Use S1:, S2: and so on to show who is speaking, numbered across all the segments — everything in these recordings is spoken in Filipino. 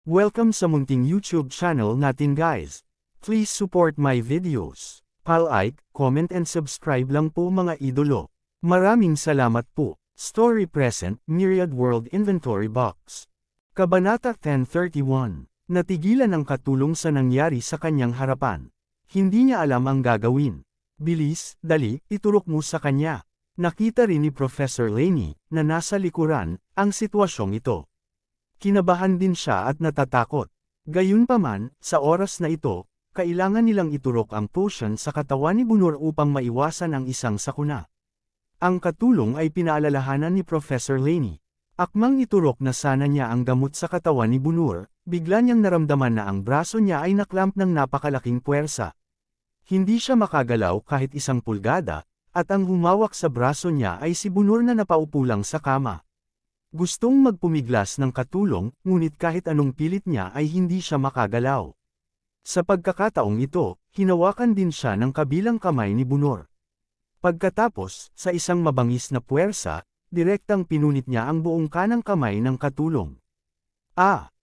S1: Welcome sa munting YouTube channel natin guys. Please support my videos. Like, comment and subscribe lang po mga idolo. Maraming salamat po. Story Present, Myriad World Inventory Box. Kabanata 1031. Natigilan ang katulong sa nangyari sa kanyang harapan. Hindi niya alam ang gagawin. Bilis, dali, iturok mo sa kanya. Nakita rin ni Professor Laney, na nasa likuran, ang sitwasyong ito. Kinabahan din siya at natatakot. Gayunpaman, sa oras na ito, kailangan nilang iturok ang potion sa katawan ni Bunur upang maiwasan ang isang sakuna. Ang katulong ay pinaalalahanan ni Professor Laney. Akmang iturok na sana niya ang gamot sa katawan ni Bunur, bigla niyang naramdaman na ang braso niya ay naklamp ng napakalaking puwersa. Hindi siya makagalaw kahit isang pulgada, at ang humawak sa braso niya ay si Bunur na napaupo lang sa kama. Gustong magpumiglas ng katulong, ngunit kahit anong pilit niya ay hindi siya makagalaw. Sa pagkakataong ito, hinawakan din siya ng kabilang kamay ni Bunur. Pagkatapos, sa isang mabangis na puwersa, direktang pinunit niya ang buong kanang kamay ng katulong.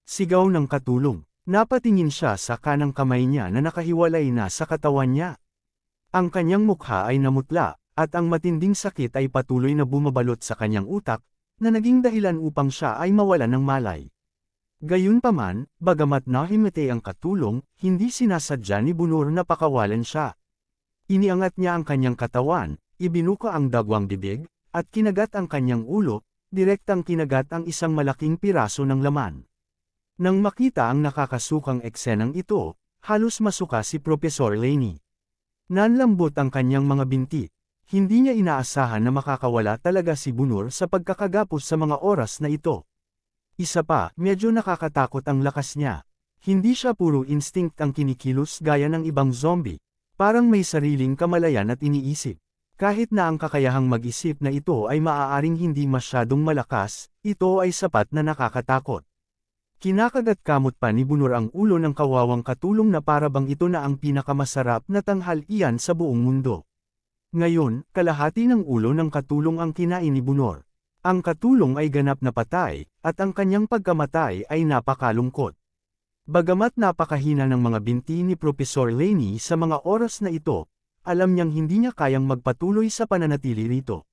S1: Sigaw ng katulong. Napatingin siya sa kanang kamay niya na nakahiwalay na sa katawan niya. Ang kanyang mukha ay namutla, at ang matinding sakit ay patuloy na bumabalot sa kanyang utak, na naging dahilan upang siya ay mawalan ng malay. Gayunpaman, bagamat nahimete ang katulong, hindi sinasadya ni Bunur na pakawalan siya. Iniangat niya ang kanyang katawan, ibinuka ang dagwang bibig, at kinagat ang kanyang ulo, direktang kinagat ang isang malaking piraso ng laman. Nang makita ang nakakasukang eksenang ito, halos masuka si Professor Laney. Nanlambot ang kanyang mga binti. Hindi niya inaasahan na makakawala talaga si Bunur sa pagkakagapos sa mga oras na ito. Isa pa, medyo nakakatakot ang lakas niya. Hindi siya puro instinct ang kinikilos gaya ng ibang zombie. Parang may sariling kamalayan at iniisip. Kahit na ang kakayahang mag-isip na ito ay maaaring hindi masyadong malakas, ito ay sapat na nakakatakot. Kinakagat-kamot pa ni Bunur ang ulo ng kawawang katulong na para bang ito na ang pinakamasarap na tanghalian sa buong mundo. Ngayon, kalahati ng ulo ng katulong ang kinain ni Bunur. Ang katulong ay ganap na patay, at ang kanyang pagkamatay ay napakalungkot. Bagamat napakahina ng mga binti ni Professor Laney sa mga oras na ito, alam niyang hindi niya kayang magpatuloy sa pananatili rito.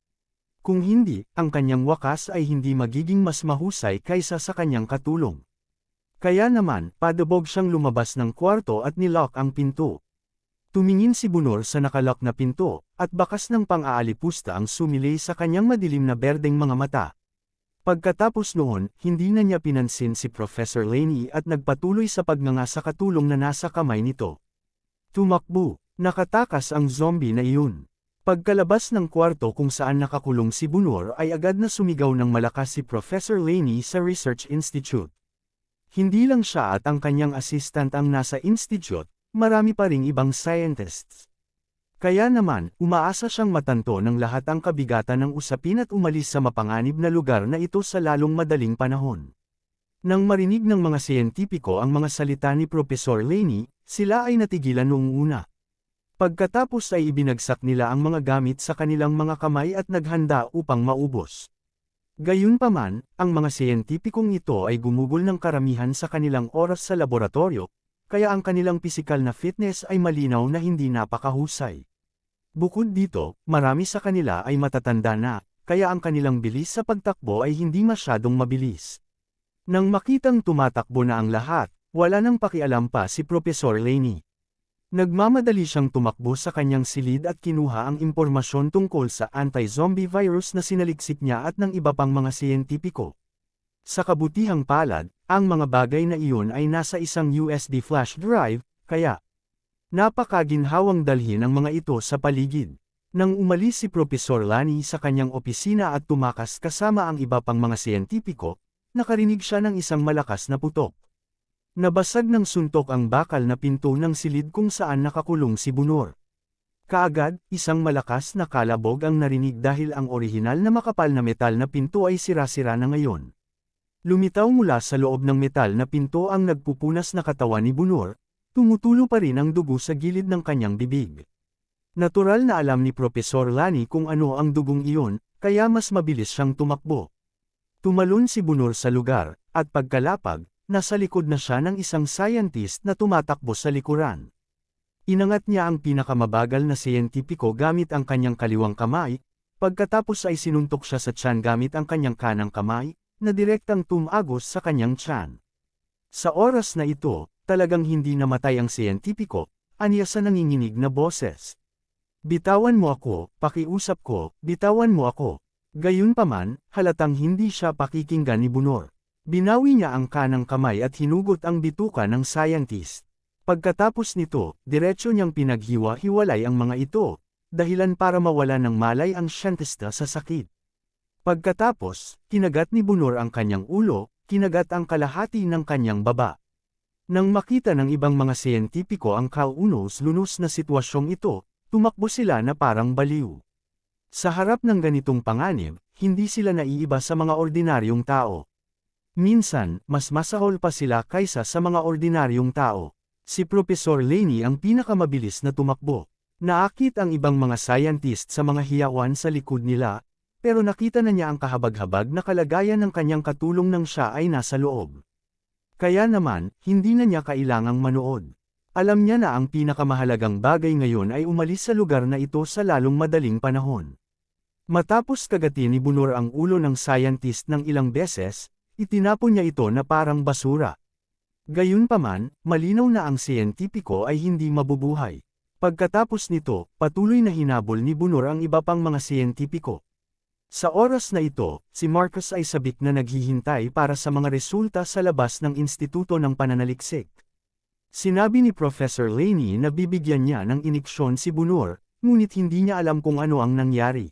S1: Kung hindi, ang kanyang wakas ay hindi magiging mas mahusay kaysa sa kanyang katulong. Kaya naman, padabog siyang lumabas ng kwarto at nilock ang pinto. Tumingin si Bunur sa nakalock na pinto, at bakas ng pang-aalipusta ang sumilay sa kanyang madilim na berdeng mga mata. Pagkatapos noon, hindi na niya pinansin si Professor Laney at nagpatuloy sa pagnganga sa katulong na nasa kamay nito. Tumakbo, nakatakas ang zombie na iyon. Pagkalabas ng kwarto kung saan nakakulong si Bunur ay agad na sumigaw ng malakas si Professor Laney sa Research Institute. Hindi lang siya at ang kanyang assistant ang nasa institute, marami pa ring ibang scientists. Kaya naman, umaasa siyang matanto ng lahat ang kabigatan ng usapin at umalis sa mapanganib na lugar na ito sa lalong madaling panahon. Nang marinig ng mga siyentipiko ang mga salita ni Professor Laney, sila ay natigilan noong una. Pagkatapos ay ibinagsak nila ang mga gamit sa kanilang mga kamay at naghanda upang maubos. Gayunpaman, ang mga siyentipikong ito ay gumugol ng karamihan sa kanilang oras sa laboratorio, kaya ang kanilang pisikal na fitness ay malinaw na hindi napakahusay. Bukod dito, marami sa kanila ay matatanda na, kaya ang kanilang bilis sa pagtakbo ay hindi masyadong mabilis. Nang makitang tumatakbo na ang lahat, wala nang pakialam pa si Professor Laney. Nagmamadali siyang tumakbo sa kanyang silid at kinuha ang impormasyon tungkol sa anti-zombie virus na sinaliksik niya at ng iba pang mga siyentipiko. Sa kabutihang palad, ang mga bagay na iyon ay nasa isang USB flash drive, kaya napakaginhawang dalhin ang mga ito sa paligid. Nang umalis si Professor Laney sa kanyang opisina at tumakas kasama ang iba pang mga siyentipiko, nakarinig siya ng isang malakas na putok. Nabasag ng suntok ang bakal na pinto ng silid kung saan nakakulong si Bunur. Kaagad, isang malakas na kalabog ang narinig dahil ang orihinal na makapal na metal na pinto ay sira-sira na ngayon. Lumitaw mula sa loob ng metal na pinto ang nagpupunas na katawan ni Bunur, tumutulo pa rin ang dugo sa gilid ng kanyang bibig. Natural na alam ni Professor Laney kung ano ang dugong iyon, kaya mas mabilis siyang tumakbo. Tumalon si Bunur sa lugar, at pagkalapag, nasa likod na siya ng isang scientist na tumatakbo sa likuran. Inangat niya ang pinakamabagal na siyentipiko gamit ang kanyang kaliwang kamay, pagkatapos ay sinuntok siya sa tiyan gamit ang kanyang kanang kamay, na direktang tumagos sa kanyang tiyan. Sa oras na ito, talagang hindi namatay ang siyentipiko, aniya sa nanginginig na boses. Bitawan mo ako, pakiusap ko, bitawan mo ako. Gayunpaman, halatang hindi siya pakikinggan ni Bunor. Binawi niya ang kanang kamay at hinugot ang bituka ng scientist. Pagkatapos nito, diretso niyang pinaghiwa-hiwalay ang mga ito, dahilan para mawala ng malay ang siyentista sa sakit. Pagkatapos, kinagat ni Bunor ang kanyang ulo, kinagat ang kalahati ng kanyang baba. Nang makita ng ibang mga siyentipiko ang kaunos-lunos na sitwasyong ito, tumakbo sila na parang baliw. Sa harap ng ganitong panganib, hindi sila naiiba sa mga ordinaryong tao. Minsan, mas masahol pa sila kaysa sa mga ordinaryong tao. Si Professor Laney ang pinakamabilis na tumakbo. Naakit ang ibang mga scientist sa mga hiyawan sa likod nila, pero nakita na niya ang kahabag-habag na kalagayan ng kanyang katulong nang siya ay nasa loob. Kaya naman, hindi na niya kailangang manood. Alam niya na ang pinakamahalagang bagay ngayon ay umalis sa lugar na ito sa lalong madaling panahon. Matapos kagatin ni Bunor ang ulo ng scientist ng ilang beses, itinapon niya ito na parang basura. Gayunpaman, malinaw na ang siyentipiko ay hindi mabubuhay. Pagkatapos nito, patuloy na hinabol ni Bunor ang iba pang mga siyentipiko. Sa oras na ito, si Marcus ay sabik na naghihintay para sa mga resulta sa labas ng Instituto ng Pananaliksik. Sinabi ni Professor Laney na bibigyan niya ng iniksyon si Bunor, ngunit hindi niya alam kung ano ang nangyari.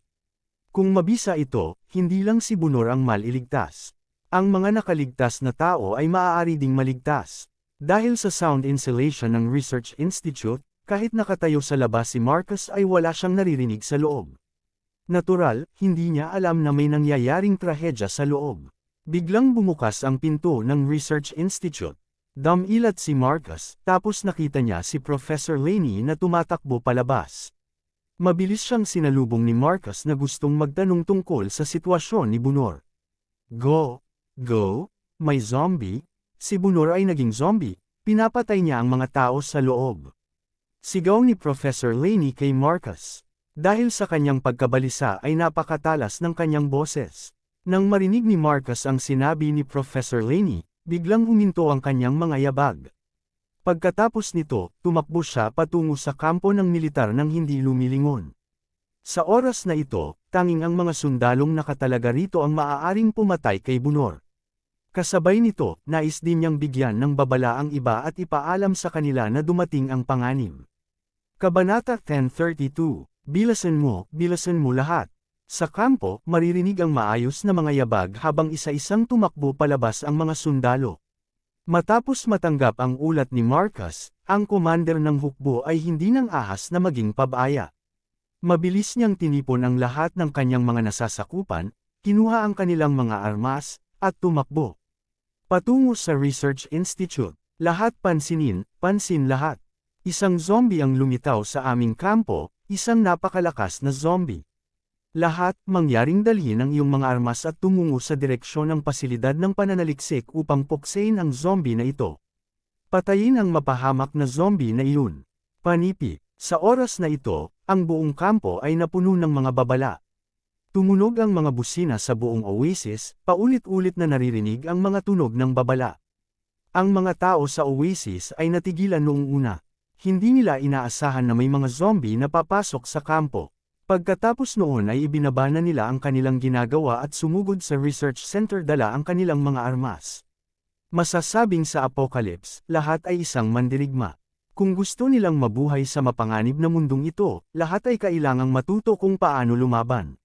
S1: Kung mabisa ito, hindi lang si Bunor ang maliligtas. Ang mga nakaligtas na tao ay maaari ding maligtas. Dahil sa sound insulation ng Research Institute, kahit nakatayo sa labas si Marcus ay wala siyang naririnig sa loob. Natural, hindi niya alam na may nangyayaring trahedya sa loob. Biglang bumukas ang pinto ng Research Institute. Dumilat si Marcus, tapos nakita niya si Professor Laney na tumatakbo palabas. Mabilis siyang sinalubong ni Marcus na gustong magtanong tungkol sa sitwasyon ni Bunor. Go! May zombie? Si Bunor ay naging zombie, pinapatay niya ang mga tao sa loob. Sigaw ni Professor Laney kay Marcus. Dahil sa kanyang pagkabalisa ay napakatalas ng kanyang boses. Nang marinig ni Marcus ang sinabi ni Professor Laney, biglang huminto ang kanyang mga yabag. Pagkatapos nito, tumakbo siya patungo sa kampo ng militar nang hindi lumilingon. Sa oras na ito, tanging ang mga sundalong nakatalaga rito ang maaaring pumatay kay Bunor. Kasabay nito, nais din niyang bigyan ng babala ang iba at ipaalam sa kanila na dumating ang panganib. Kabanata 10:32, bilasan mo lahat. Sa kampo, maririnig ang maayos na mga yabag habang isa-isang tumakbo palabas ang mga sundalo. Matapos matanggap ang ulat ni Marcus, ang commander ng hukbo ay hindi nang ahas na maging pabaya. Mabilis niyang tinipon ang lahat ng kanyang mga nasasakupan, kinuha ang kanilang mga armas, at tumakbo. Patungo sa Research Institute, lahat pansin lahat. Isang zombie ang lumitaw sa aming kampo, isang napakalakas na zombie. Lahat, mangyaring dalhin ang iyong mga armas at tumungo sa direksyon ng pasilidad ng pananaliksik upang puksain ang zombie na ito. Patayin ang mapahamak na zombie na iyon. Panipi, sa oras na ito, ang buong kampo ay napuno ng mga babala. Tumunog ang mga busina sa buong oasis, paulit-ulit na naririnig ang mga tunog ng babala. Ang mga tao sa oasis ay natigilan noong una. Hindi nila inaasahan na may mga zombie na papasok sa kampo. Pagkatapos noon ay ibinaba na nila ang kanilang ginagawa at sumugod sa research center dala ang kanilang mga armas. Masasabing sa Apocalypse, lahat ay isang mandirigma. Kung gusto nilang mabuhay sa mapanganib na mundong ito, lahat ay kailangang matuto kung paano lumaban.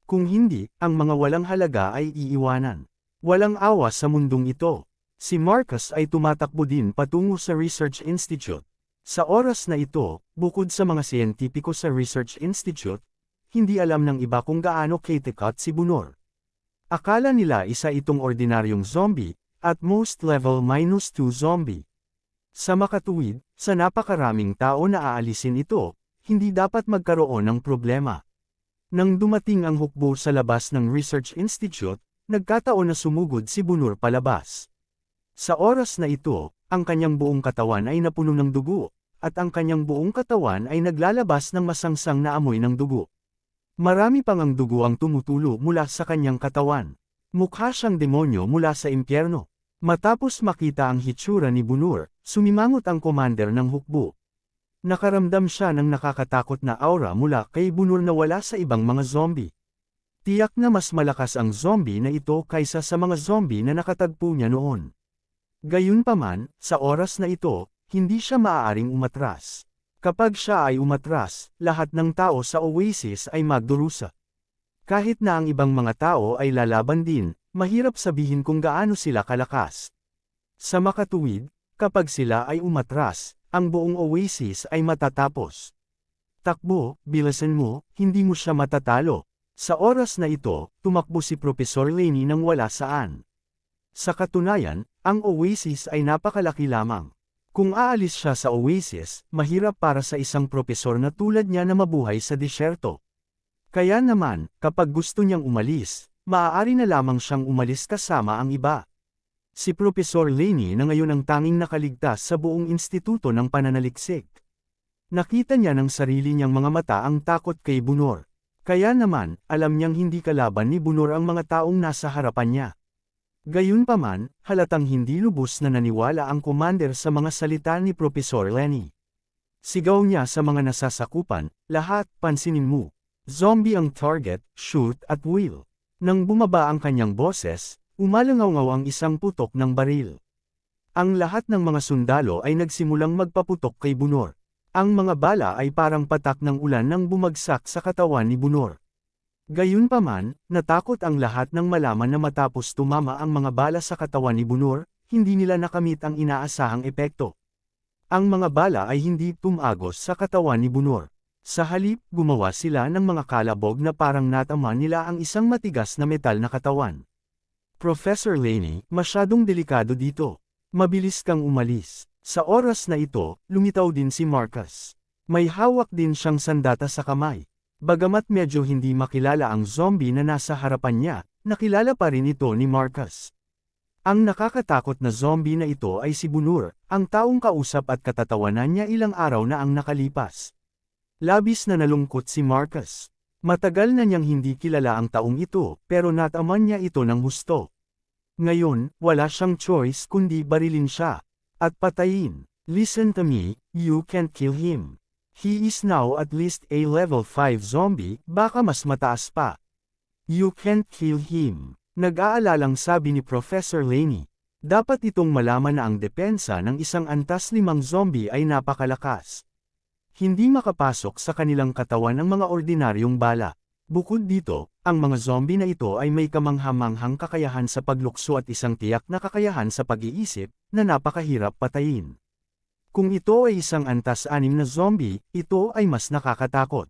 S1: Kung hindi, ang mga walang halaga ay iiwanan. Walang awa sa mundong ito. Si Marcus ay tumatakbo din patungo sa Research Institute. Sa oras na ito, bukod sa mga siyentipiko sa Research Institute, hindi alam ng iba kung gaano katikat si Bunor. Akala nila isa itong ordinaryong zombie, at most level -2 zombie. Sa makatuwid, sa napakaraming tao na aalisin ito, hindi dapat magkaroon ng problema. Nang dumating ang hukbo sa labas ng Research Institute, nagkataon na sumugod si Bunor palabas. Sa oras na ito, ang kanyang buong katawan ay napuno ng dugo, at ang kanyang buong katawan ay naglalabas ng masangsang na amoy ng dugo. Marami pang ang dugo ang tumutulo mula sa kanyang katawan. Mukha siyang demonyo mula sa impyerno. Matapos makita ang hitsura ni Bunur, sumimangot ang commander ng hukbo. Nakaramdam siya ng nakakatakot na aura mula kay Bunur na wala sa ibang mga zombie. Tiyak na mas malakas ang zombie na ito kaysa sa mga zombie na nakatagpo niya noon. Gayunpaman, sa oras na ito, hindi siya maaaring umatras. Kapag siya ay umatras, lahat ng tao sa Oasis ay magdurusa. Kahit na ang ibang mga tao ay lalaban din, mahirap sabihin kung gaano sila kalakas. Sa makatuwid, kapag sila ay umatras, ang buong Oasis ay matatapos. Takbo, bilasan mo, hindi mo siya matatalo. Sa oras na ito, tumakbo si Professor Laney nang wala saan. Sa katunayan, ang Oasis ay napakalaki lamang. Kung aalis siya sa Oasis, mahirap para sa isang propesor na tulad niya na mabuhay sa disyerto. Kaya naman, kapag gusto niyang umalis, maaari na lamang siyang umalis kasama ang iba. Si Professor Laney na ngayon ang tanging nakaligtas sa buong instituto ng pananaliksik. Nakita niya ng sarili niyang mga mata ang takot kay Bunur. Kaya naman, alam niyang hindi kalaban ni Bunur ang mga taong nasa harapan niya. Gayunpaman, halatang hindi lubos na naniwala ang commander sa mga salita ni Professor Laney. Sigaw niya sa mga nasasakupan, lahat, pansinin mo. Zombie ang target, shoot at will. Nang bumaba ang kanyang boses, umalangaw-ngaw ang isang putok ng baril. Ang lahat ng mga sundalo ay nagsimulang magpaputok kay Bunur. Ang mga bala ay parang patak ng ulan nang bumagsak sa katawan ni Bunur. Gayunpaman, natakot ang lahat nang malaman na matapos tumama ang mga bala sa katawan ni Bunur, hindi nila nakamit ang inaasahang epekto. Ang mga bala ay hindi tumagos sa katawan ni Bunur. Sa halip, gumawa sila ng mga kalabog na parang natama nila ang isang matigas na metal na katawan. Professor Laney, masyadong delikado dito. Mabilis kang umalis. Sa oras na ito, lumitaw din si Marcus. May hawak din siyang sandata sa kamay. Bagamat medyo hindi makilala ang zombie na nasa harapan niya, nakilala pa rin ito ni Marcus. Ang nakakatakot na zombie na ito ay si Bunur, ang taong kausap at katatawanan niya ilang araw na ang nakalipas. Labis na nalungkot si Marcus. Matagal na niyang hindi kilala ang taong ito, pero nataman niya ito ng husto. Ngayon, wala siyang choice kundi barilin siya. At patayin. Listen to me, you can't kill him. He is now at least a level 5 zombie, baka mas mataas pa. You can't kill him. Nag-aalalang sabi ni Professor Laney. Dapat itong malaman na ang depensa ng isang antas 5 zombie ay napakalakas. Hindi makapasok sa kanilang katawan ang mga ordinaryong bala. Bukod dito, ang mga zombie na ito ay may kamanghamanghang kakayahan sa paglukso at isang tiyak na kakayahan sa pag-iisip, na napakahirap patayin. Kung ito ay isang antas-6 na zombie, ito ay mas nakakatakot.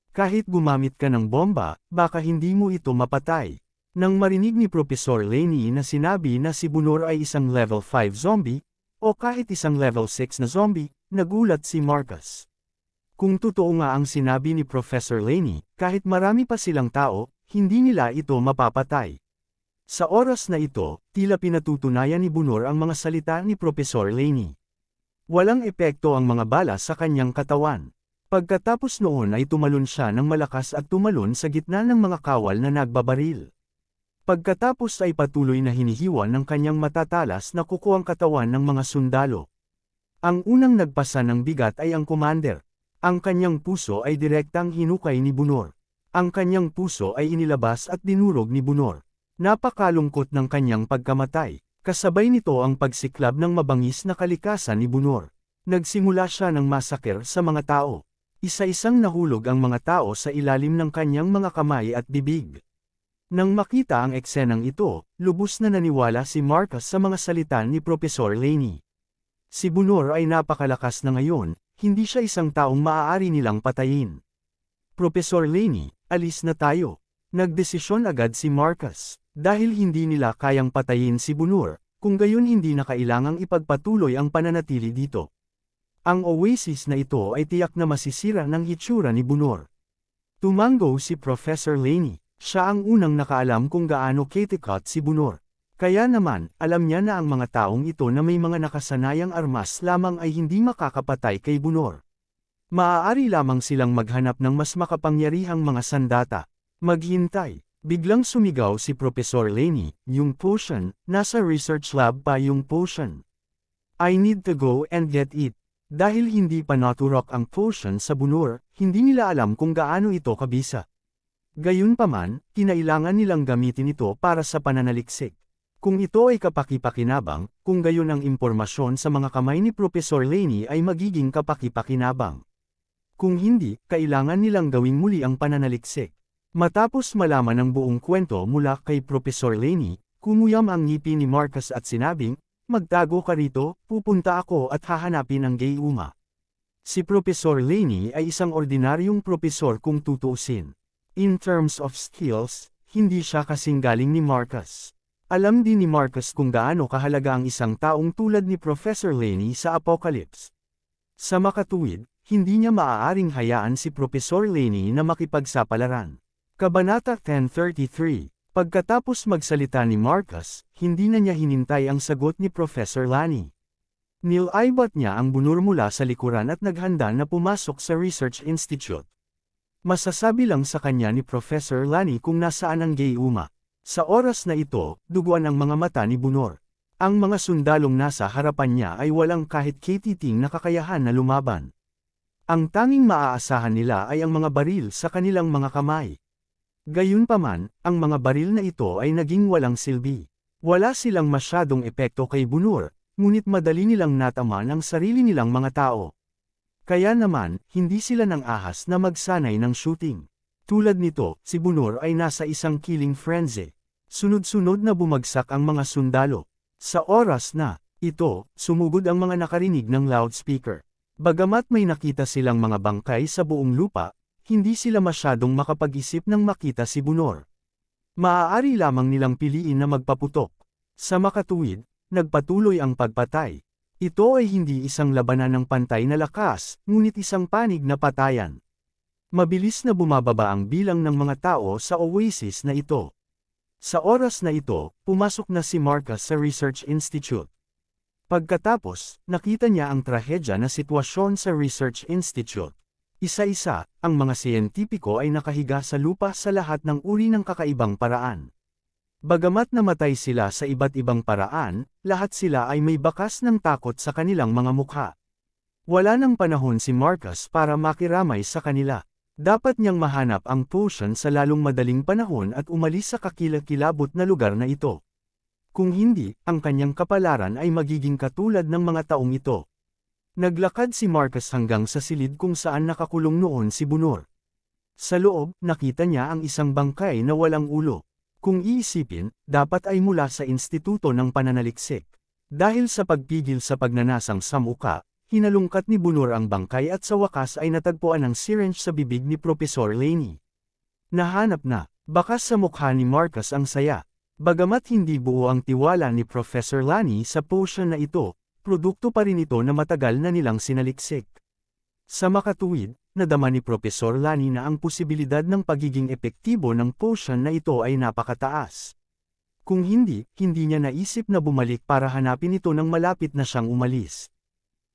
S1: Kahit gumamit ka ng bomba, baka hindi mo ito mapatay. Nang marinig ni Professor Laney na sinabi na si Bunur ay isang level 5 zombie, o kahit isang level 6 na zombie, nagulat si Marcus. Kung totoo nga ang sinabi ni Professor Laney, kahit marami pa silang tao, hindi nila ito mapapatay. Sa oras na ito, tila pinatutunayan ni Bunur ang mga salita ni Professor Laney. Walang epekto ang mga bala sa kanyang katawan. Pagkatapos noon ay tumalon siya ng malakas at tumalon sa gitna ng mga kawal na nagbabaril. Pagkatapos ay patuloy na hinihiwa ng kanyang matatalas na kuko ang katawan ng mga sundalo. Ang unang nagpasa ng bigat ay ang commander. Ang kanyang puso ay direktang hinukay ni Bunur. Ang kanyang puso ay inilabas at dinurog ni Bunur. Napakalungkot ng kanyang pagkamatay. Kasabay nito ang pagsiklab ng mabangis na kalikasan ni Bunur. Nagsimula siya ng masaker sa mga tao. Isa-isang nahulog ang mga tao sa ilalim ng kanyang mga kamay at bibig. Nang makita ang eksenang ito, lubos na naniwala si Marcus sa mga salita ni Professor Laney. Si Bunur ay napakalakas na ngayon, hindi siya isang taong maaari nilang patayin. Professor Laney, alis na tayo. Nagdesisyon agad si Marcus. Dahil hindi nila kayang patayin si Bunur, kung gayon hindi na kailangang ipagpatuloy ang pananatili dito. Ang Oasis na ito ay tiyak na masisira ng hitsura ni Bunur. Tumango si Professor Laney. Siya ang unang nakaalam kung gaano katikot si Bunur. Kaya naman, alam niya na ang mga taong ito na may mga nakasanayang armas lamang ay hindi makakapatay kay Bunor. Maaari lamang silang maghanap ng mas makapangyarihang mga sandata. Maghintay. Biglang sumigaw si Professor Laney, yung potion, nasa research lab pa yung potion. I need to go and get it. Dahil hindi pa naturok ang potion sa Bunor, hindi nila alam kung gaano ito kabisa. Gayunpaman, kinailangan nilang gamitin ito para sa pananaliksik. Kung ito ay kapaki-pakinabang, kung gayon ang impormasyon sa mga kamay ni Professor Laney ay magiging kapaki-pakinabang. Kung hindi, kailangan nilang gawing muli ang pananaliksik. Matapos malaman ang buong kwento mula kay Professor Laney, kumuyam ang ngipin ni Marcus at sinabing, "Magtago ka rito, pupunta ako at hahanapin ang Gayuma." Si Professor Laney ay isang ordinaryong propesor kung tutuusin. In terms of skills, hindi siya kasing galing ni Marcus. Alam din ni Marcus kung gaano kahalaga ang isang taong tulad ni Professor Laney sa Apocalypse. Sa makatuwid, hindi niya maaaring hayaan si Professor Laney na makipagsapalaran. Kabanata 1033. Pagkatapos magsalita ni Marcus, hindi na niya hinintay ang sagot ni Professor Laney. Nilaibat niya ang Bunor mula sa likuran at naghanda na pumasok sa Research Institute. Masasabi lang sa kanya ni Professor Laney kung nasaan ang Gayuma. Sa oras na ito, duguan ang mga mata ni Bunor. Ang mga sundalong nasa harapan niya ay walang kahit katiting na kakayahan na lumaban. Ang tanging maaasahan nila ay ang mga baril sa kanilang mga kamay. Gayunpaman, ang mga baril na ito ay naging walang silbi. Wala silang masyadong epekto kay Bunor, ngunit madali nilang nataman ang sarili nilang mga tao. Kaya naman, hindi sila nang ahas na magsanay ng shooting. Tulad nito, si Bunor ay nasa isang killing frenzy. Sunod-sunod na bumagsak ang mga sundalo. Sa oras na ito, sumugod ang mga nakarinig ng loudspeaker. Bagamat may nakita silang mga bangkay sa buong lupa, hindi sila masyadong makapag-isip nang makita si Bunor. Maaari lamang nilang piliin na magpaputok. Sa makatuwid, nagpatuloy ang pagpatay. Ito ay hindi isang labanan ng pantay na lakas, ngunit isang panig na patayan. Mabilis na bumababa ang bilang ng mga tao sa oasis na ito. Sa oras na ito, pumasok na si Marcus sa Research Institute. Pagkatapos, nakita niya ang trahedya na sitwasyon sa Research Institute. Isa-isa, ang mga siyentipiko ay nakahiga sa lupa sa lahat ng uri ng kakaibang paraan. Bagamat namatay sila sa iba't ibang paraan, lahat sila ay may bakas ng takot sa kanilang mga mukha. Wala nang panahon si Marcus para makiramay sa kanila. Dapat niyang mahanap ang potion sa lalong madaling panahon at umalis sa kakilakilabot na lugar na ito. Kung hindi, ang kanyang kapalaran ay magiging katulad ng mga taong ito. Naglakad si Marcus hanggang sa silid kung saan nakakulong noon si Bunor. Sa loob, nakita niya ang isang bangkay na walang ulo. Kung iisipin, dapat ay mula sa Instituto ng Pananaliksik. Dahil sa pagpigil sa pagnanasang sa muka, hinalungkat ni Bunor ang bangkay at sa wakas ay natagpuan ang syringe sa bibig ni Professor Laney. Nahanap na, bakas sa mukha ni Marcus ang saya. Bagamat hindi buo ang tiwala ni Professor Laney sa potion na ito, produkto pa rin ito na matagal na nilang sinaliksik. Sa makatuwid, nadama ni Professor Laney na ang posibilidad ng pagiging epektibo ng potion na ito ay napakataas. Kung hindi niya naisip na bumalik para hanapin ito nang malapit na siyang umalis.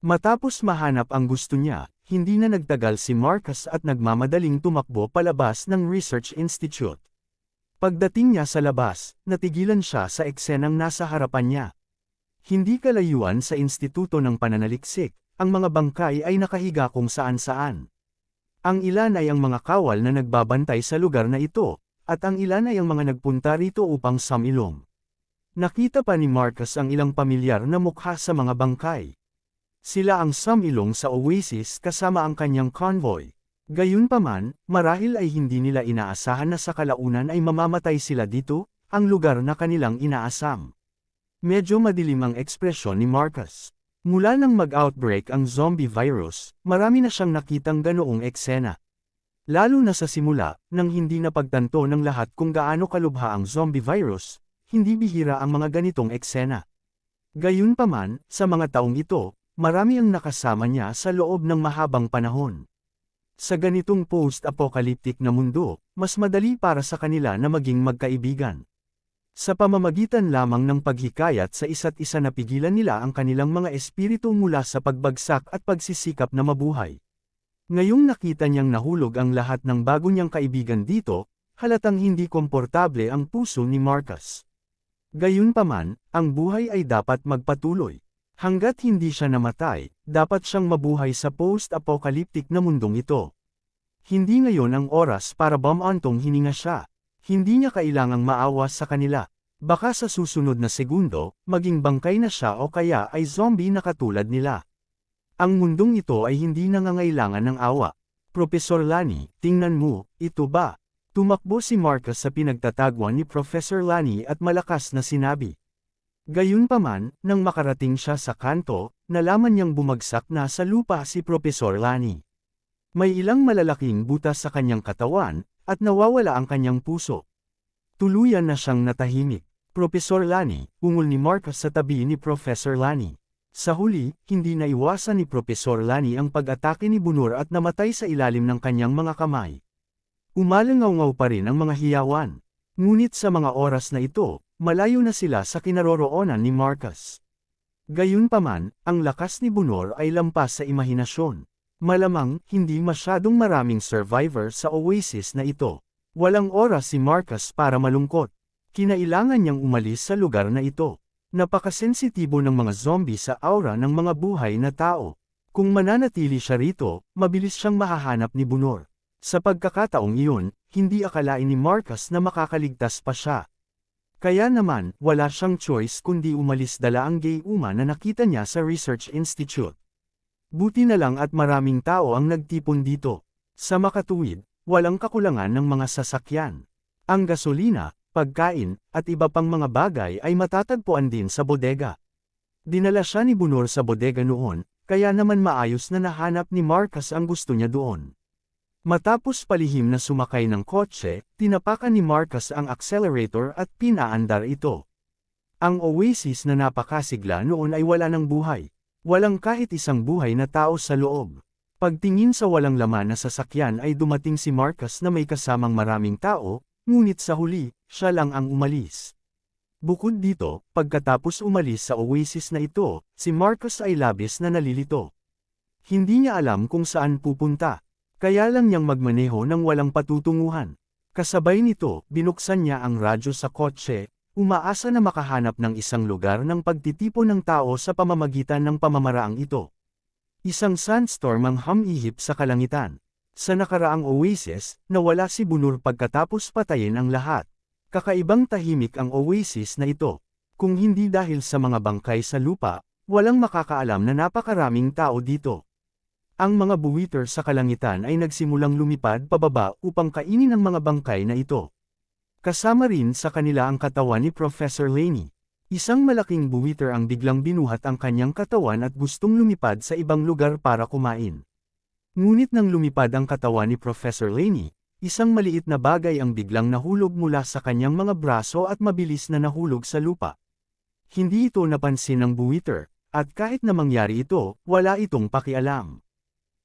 S1: Matapos mahanap ang gusto niya, hindi na nagtagal si Marcus at nagmamadaling tumakbo palabas ng Research Institute. Pagdating niya sa labas, natigilan siya sa eksenang nasa harapan niya. Hindi kalayuan sa Instituto ng Pananaliksik, ang mga bangkay ay nakahiga kung saan-saan. Ang ilan ay ang mga kawal na nagbabantay sa lugar na ito, at ang ilan ay ang mga nagpunta rito upang samilong. Nakita pa ni Marcus ang ilang pamilyar na mukha sa mga bangkay. Sila ang samilong sa oasis kasama ang kanyang convoy. Gayunpaman, marahil ay hindi nila inaasahan na sa kalaunan ay mamamatay sila dito, ang lugar na kanilang inaasam. Medyo madilim ang ekspresyon ni Marcus. Mula nang mag-outbreak ang zombie virus, marami na siyang nakitang ganoong eksena. Lalo na sa simula, nang hindi napagtanto ng lahat kung gaano kalubha ang zombie virus, hindi bihira ang mga ganitong eksena. Gayunpaman, sa mga taong ito, marami ang nakasama niya sa loob ng mahabang panahon. Sa ganitong post-apocalyptic na mundo, mas madali para sa kanila na maging magkaibigan. Sa pamamagitan lamang ng paghikayat sa isa't isa napigilan nila ang kanilang mga espiritu mula sa pagbagsak at pagsisikap na mabuhay. Ngayong nakita niyang nahulog ang lahat ng bago niyang kaibigan dito, halatang hindi komportable ang puso ni Marcus. Gayunpaman, ang buhay ay dapat magpatuloy. Hanggat hindi siya namatay, dapat siyang mabuhay sa post-apocalyptic na mundong ito. Hindi ngayon ang oras para bumantong hininga siya. Hindi niya kailangang maawas sa kanila. Baka sa susunod na segundo, maging bangkay na siya o kaya ay zombie na katulad nila. Ang mundong ito ay hindi nangangailangan ng awa. Professor Lani, tingnan mo, ito ba? Tumakbo si Marcus sa pinagtatagwan ni Professor Lani at malakas na sinabi. Gayunpaman, nang makarating siya sa kanto, nalaman niyang bumagsak na sa lupa si Professor Lani. May ilang malalaking butas sa kanyang katawan, at nawawala ang kanyang puso. Tuluyan na siyang natahimik. Professor Lani, ungol ni Marcus sa tabi ni Professor Lani. Sa huli, hindi naiwasan ni Professor Lani ang pag-atake ni Bunur at namatay sa ilalim ng kanyang mga kamay. Umalangaw-ngaw pa rin ang mga hiyawan. Ngunit sa mga oras na ito, malayo na sila sa kinaroroonan ni Marcus. Gayunpaman, ang lakas ni Bunur ay lampas sa imahinasyon. Malamang, hindi masyadong maraming survivor sa oasis na ito. Walang oras si Marcus para malungkot. Kinailangan niyang umalis sa lugar na ito. Napakasensitibo ng mga zombie sa aura ng mga buhay na tao. Kung mananatili siya rito, mabilis siyang mahahanap ni Bunur. Sa pagkakataong iyon, hindi akalain ni Marcus na makakaligtas pa siya. Kaya naman, wala siyang choice kundi umalis dala ang gayuma na nakita niya sa Research Institute. Buti na lang at maraming tao ang nagtipon dito. Sa makatuwid, walang kakulangan ng mga sasakyan. Ang gasolina, pagkain, at iba pang mga bagay ay matatagpuan din sa bodega. Dinala siya ni Bunur sa bodega noon, kaya naman maayos na nahanap ni Marcus ang gusto niya doon. Matapos palihim na sumakay ng kotse, tinapakan ni Marcus ang accelerator at pinaandar ito. Ang oasis na napakasigla noon ay wala ng buhay. Walang kahit isang buhay na tao sa loob. Pagtingin sa walang laman na sasakyan ay dumating si Marcus na may kasamang maraming tao, ngunit sa huli, siya lang ang umalis. Bukod dito, pagkatapos umalis sa oasis na ito, si Marcus ay labis na nalilito. Hindi niya alam kung saan pupunta. Kaya lang niyang magmaneho ng walang patutunguhan. Kasabay nito, binuksan niya ang radyo sa kotse, umaasa na makahanap ng isang lugar ng pagtitipon ng tao sa pamamagitan ng pamamaraang ito. Isang sandstorm ang humihip sa kalangitan. Sa nakaraang oasis, nawala si Bunur pagkatapos patayin ang lahat. Kakaibang tahimik ang oasis na ito. Kung hindi dahil sa mga bangkay sa lupa, walang makakaalam na napakaraming tao dito. Ang mga buwiter sa kalangitan ay nagsimulang lumipad pababa upang kainin ang mga bangkay na ito. Kasama rin sa kanila ang katawan ni Professor Laney. Isang malaking buwiter ang biglang binuhat ang kanyang katawan at gustong lumipad sa ibang lugar para kumain. Ngunit nang lumipad ang katawan ni Professor Laney, isang maliit na bagay ang biglang nahulog mula sa kanyang mga braso at mabilis na nahulog sa lupa. Hindi ito napansin ng buwiter, at kahit na mangyari ito, wala itong pakialam.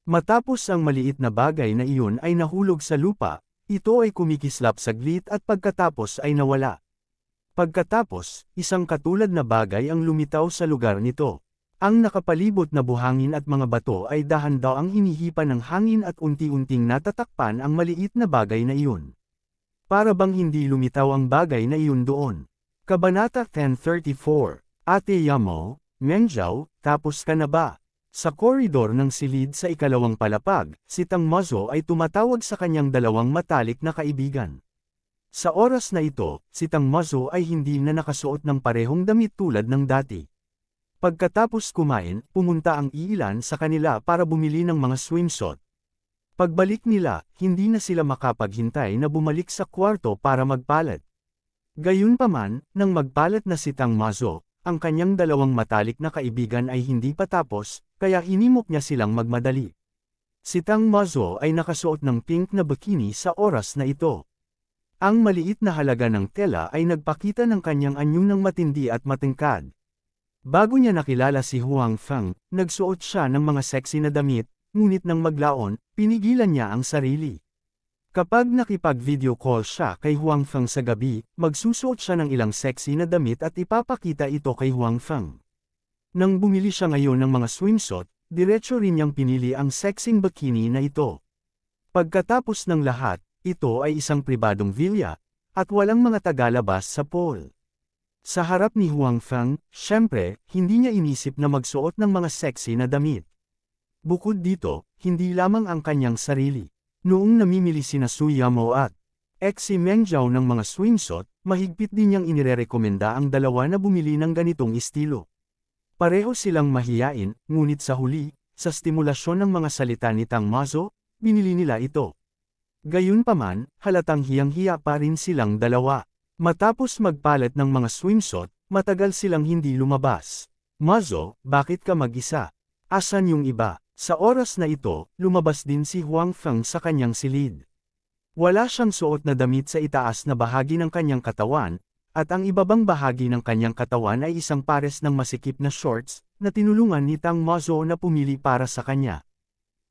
S1: Matapos ang maliit na bagay na iyon ay nahulog sa lupa, ito ay kumikislap saglit at pagkatapos ay nawala. Pagkatapos, isang katulad na bagay ang lumitaw sa lugar nito. Ang nakapalibot na buhangin at mga bato ay dahan-dahang hinihipan ng hangin at unti-unting natatakpan ang maliit na bagay na iyon. Para bang hindi lumitaw ang bagay na iyon doon. Kabanata 1034, Ate Yamo, Menjao, tapos ka na ba? Sa koridor ng silid sa ikalawang palapag, si Tang Mazo ay tumatawag sa kanyang dalawang matalik na kaibigan. Sa oras na ito, si Tang Mazo ay hindi na nakasuot ng parehong damit tulad ng dati. Pagkatapos kumain, pumunta ang iilan sa kanila para bumili ng mga swimsuit. Pagbalik nila, hindi na sila makapaghintay na bumalik sa kwarto para magpalat. Gayunpaman, nang magpalat na si Tang Mazo, ang kanyang dalawang matalik na kaibigan ay hindi pa tapos, kaya hinimok niya silang magmadali. Si Tang Mazo ay nakasuot ng pink na bikini sa oras na ito. Ang maliit na halaga ng tela ay nagpakita ng kanyang anyo ng matindi at matingkad. Bago niya nakilala si Huang Feng, nagsuot siya ng mga sexy na damit, ngunit nang maglaon, pinigilan niya ang sarili. Kapag nakipag-video call siya kay Huang Feng sa gabi, magsusuot siya ng ilang sexy na damit at ipapakita ito kay Huang Feng. Nang bumili siya ngayon ng mga swimsuit, diretso rin niyang pinili ang sexing bikini na ito. Pagkatapos ng lahat, ito ay isang pribadong villa, at walang mga tagalabas sa pool. Sa harap ni Huang Feng, syempre, hindi niya inisip na magsuot ng mga sexy na damit. Bukod dito, hindi lamang ang kanyang sarili. Noong namimili sina Su Yamo at Si Mengjiao ng mga swimsuit, mahigpit din niyang inirerekomenda ang dalawa na bumili ng ganitong estilo. Pareho silang mahiyain, ngunit sa huli, sa stimulasyon ng mga salita ni Tang Mazo, binili nila ito. Gayunpaman, halatang hiyang-hiya pa rin silang dalawa. Matapos magpalit ng mga swimsuit, matagal silang hindi lumabas. Mazo, bakit ka mag-isa? Asan yung iba? Sa oras na ito, lumabas din si Huang Feng sa kanyang silid. Wala siyang suot na damit sa itaas na bahagi ng kanyang katawan, at ang ibabang bahagi ng kanyang katawan ay isang pares ng masikip na shorts, na tinulungan ni Tang Mazo na pumili para sa kanya.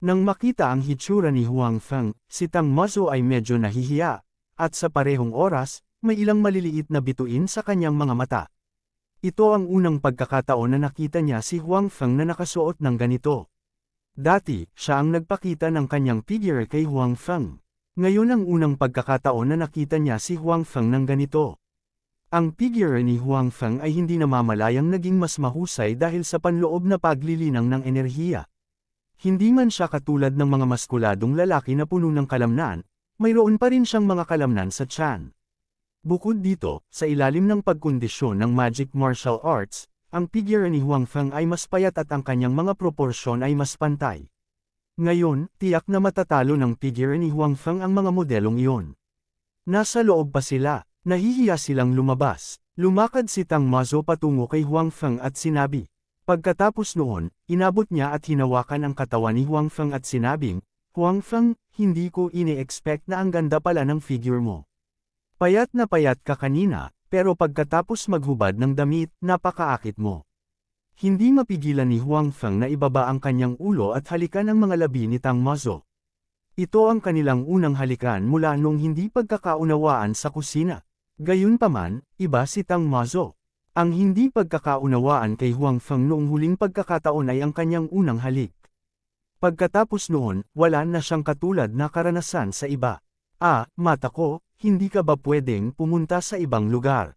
S1: Nang makita ang hitsura ni Huang Feng, si Tang Mazo ay medyo nahihiya, at sa parehong oras, may ilang maliliit na bituin sa kanyang mga mata. Ito ang unang pagkakataon na nakita niya si Huang Feng na nakasuot ng ganito. Dati, siya ang nagpakita ng kanyang figure kay Huang Feng. Ngayon ang unang pagkakataon na nakita niya si Huang Feng ng ganito. Ang figure ni Huang Feng ay hindi namamalayang naging mas mahusay dahil sa panloob na paglilinang ng enerhiya. Hindi man siya katulad ng mga maskuladong lalaki na puno ng kalamnan, mayroon pa rin siyang mga kalamnan sa tiyan. Bukod dito, sa ilalim ng pagkondisyon ng magic martial arts, ang figure ni Huang Feng ay mas payat at ang kanyang mga proporsyon ay mas pantay. Ngayon, tiyak na matatalo ng figure ni Huang Feng ang mga modelong iyon. Nasa loob pa sila, nahihiya silang lumabas. Lumakad si Tang Mazo patungo kay Huang Feng at sinabi. Pagkatapos noon, inabot niya at hinawakan ang katawan ni Huang Feng at sinabing, Huang Feng, hindi ko ine-expect na ang ganda pala ng figure mo. Payat na payat ka kanina, pero pagkatapos maghubad ng damit, napakaakit mo. Hindi mapigilan ni Huang Feng na ibaba ang kanyang ulo at halikan ang mga labi ni Tang Mazo. Ito ang kanilang unang halikan mula noong hindi pagkakaunawaan sa kusina. Gayunpaman, iba si Tang Mazo. Ang hindi pagkakaunawaan kay Huang Feng noong huling pagkakataon ay ang kanyang unang halik. Pagkatapos noon, wala na siyang katulad na karanasan sa iba. Mata ko, hindi ka ba pwedeng pumunta sa ibang lugar?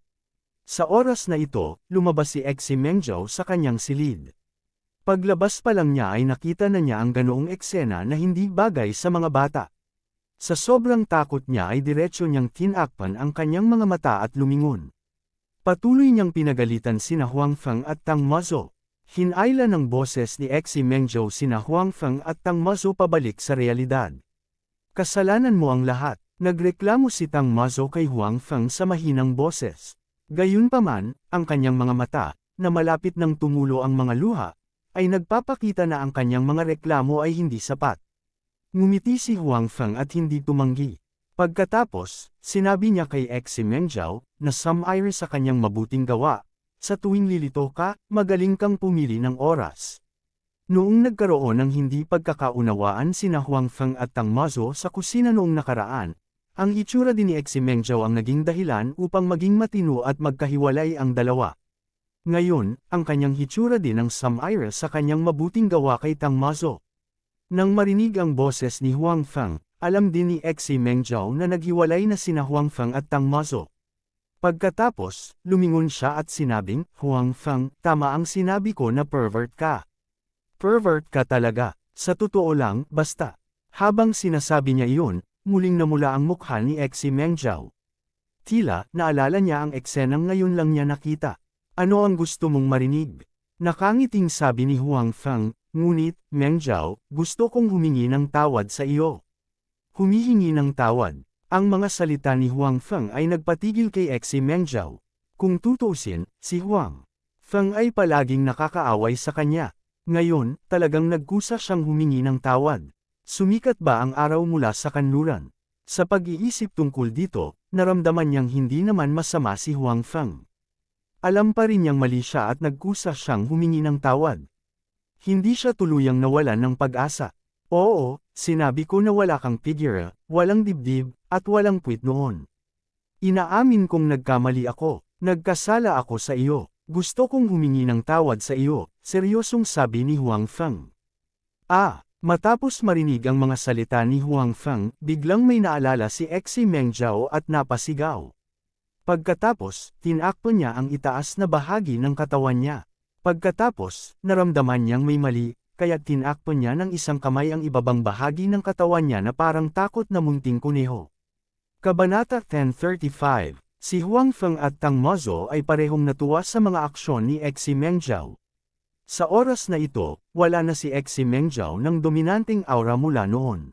S1: Sa oras na ito, lumabas si Si Mengjiao sa kanyang silid. Paglabas pa lang niya ay nakita na niya ang ganoong eksena na hindi bagay sa mga bata. Sa sobrang takot niya ay diretso niyang tinakpan ang kanyang mga mata at lumingon. Patuloy niyang pinagalitan sina Huang Feng at Tang Mazo. Hinayla ng boses ni Si Mengjiao sina Huang Feng at Tang Mazo pabalik sa realidad. Kasalanan mo ang lahat. Nagreklamo si Tang Mazo kay Huang Feng sa mahinang boses. Gayunpaman, ang kanyang mga mata, na malapit nang tumulo ang mga luha, ay nagpapakita na ang kanyang mga reklamo ay hindi sapat. Ngumiti si Huang Feng at hindi tumanggi. Pagkatapos, sinabi niya kay Si Mengjiao, na sumire sa kanyang mabuting gawa, sa tuwing lilito ka, magaling kang pumili ng oras. Noong nagkaroon ng hindi pagkakaunawaan sina Huang Feng at Tang Mazo sa kusina noong nakaraan, ang itsura din ni Si Mengjiao ang naging dahilan upang maging matino at magkahiwalay ang dalawa. Ngayon, ang kanyang hitsura din ang sumire sa kanyang mabuting gawa kay Tang Mazo. Nang marinig ang boses ni Huang Feng, alam din ni Si Mengjiao na naghiwalay na sina Huang Feng at Tang Mazo. Pagkatapos, lumingon siya at sinabing, Huang Feng, tama ang sinabi ko na pervert ka. Pervert ka talaga. Sa totoo lang, basta. Habang sinasabi niya iyon, muling namula ang mukha ni Si Mengjiao. Tila, naalala niya ang eksenang ngayon lang niya nakita. Ano ang gusto mong marinig? Nakangiting sabi ni Huang Feng, ngunit, Mengjiao, gusto kong humingi ng tawad sa iyo. Humihingi ng tawad. Ang mga salita ni Huang Feng ay nagpatigil kay Si Mengjiao. Kung tutuusin, si Huang Feng ay palaging nakakaaway sa kanya. Ngayon, talagang nagkusa siyang humingi ng tawad. Sumikat ba ang araw mula sa kanluran? Sa pag-iisip tungkol dito, naramdaman niyang hindi naman masama si Huang Feng. Alam pa rin niyang mali siya at nagkusa siyang humingi ng tawad. Hindi siya tuluyang nawalan ng pag-asa. Oo, sinabi ko na wala kang figure, walang dibdib, at walang puwit noon. Inaamin kong nagkamali ako, nagkasala ako sa iyo, gusto kong humingi ng tawad sa iyo, seryosong sabi ni Huang Feng. Matapos marinig ang mga salita ni Huang Feng, biglang may naalala si Xi Mengzhao at napasigaw. Pagkatapos, tinakpan niya ang itaas na bahagi ng katawan niya. Pagkatapos, naramdaman niyang may mali, kaya tinakpan niya ng isang kamay ang ibabang bahagi ng katawan niya na parang takot na munting kuneho. Kabanata 1035, si Huang Feng at Tang Mazo ay parehong natuwa sa mga aksyon ni Xi Mengzhao. Sa oras na ito, wala na si Xi Mengzhao ng dominanteng aura mula noon.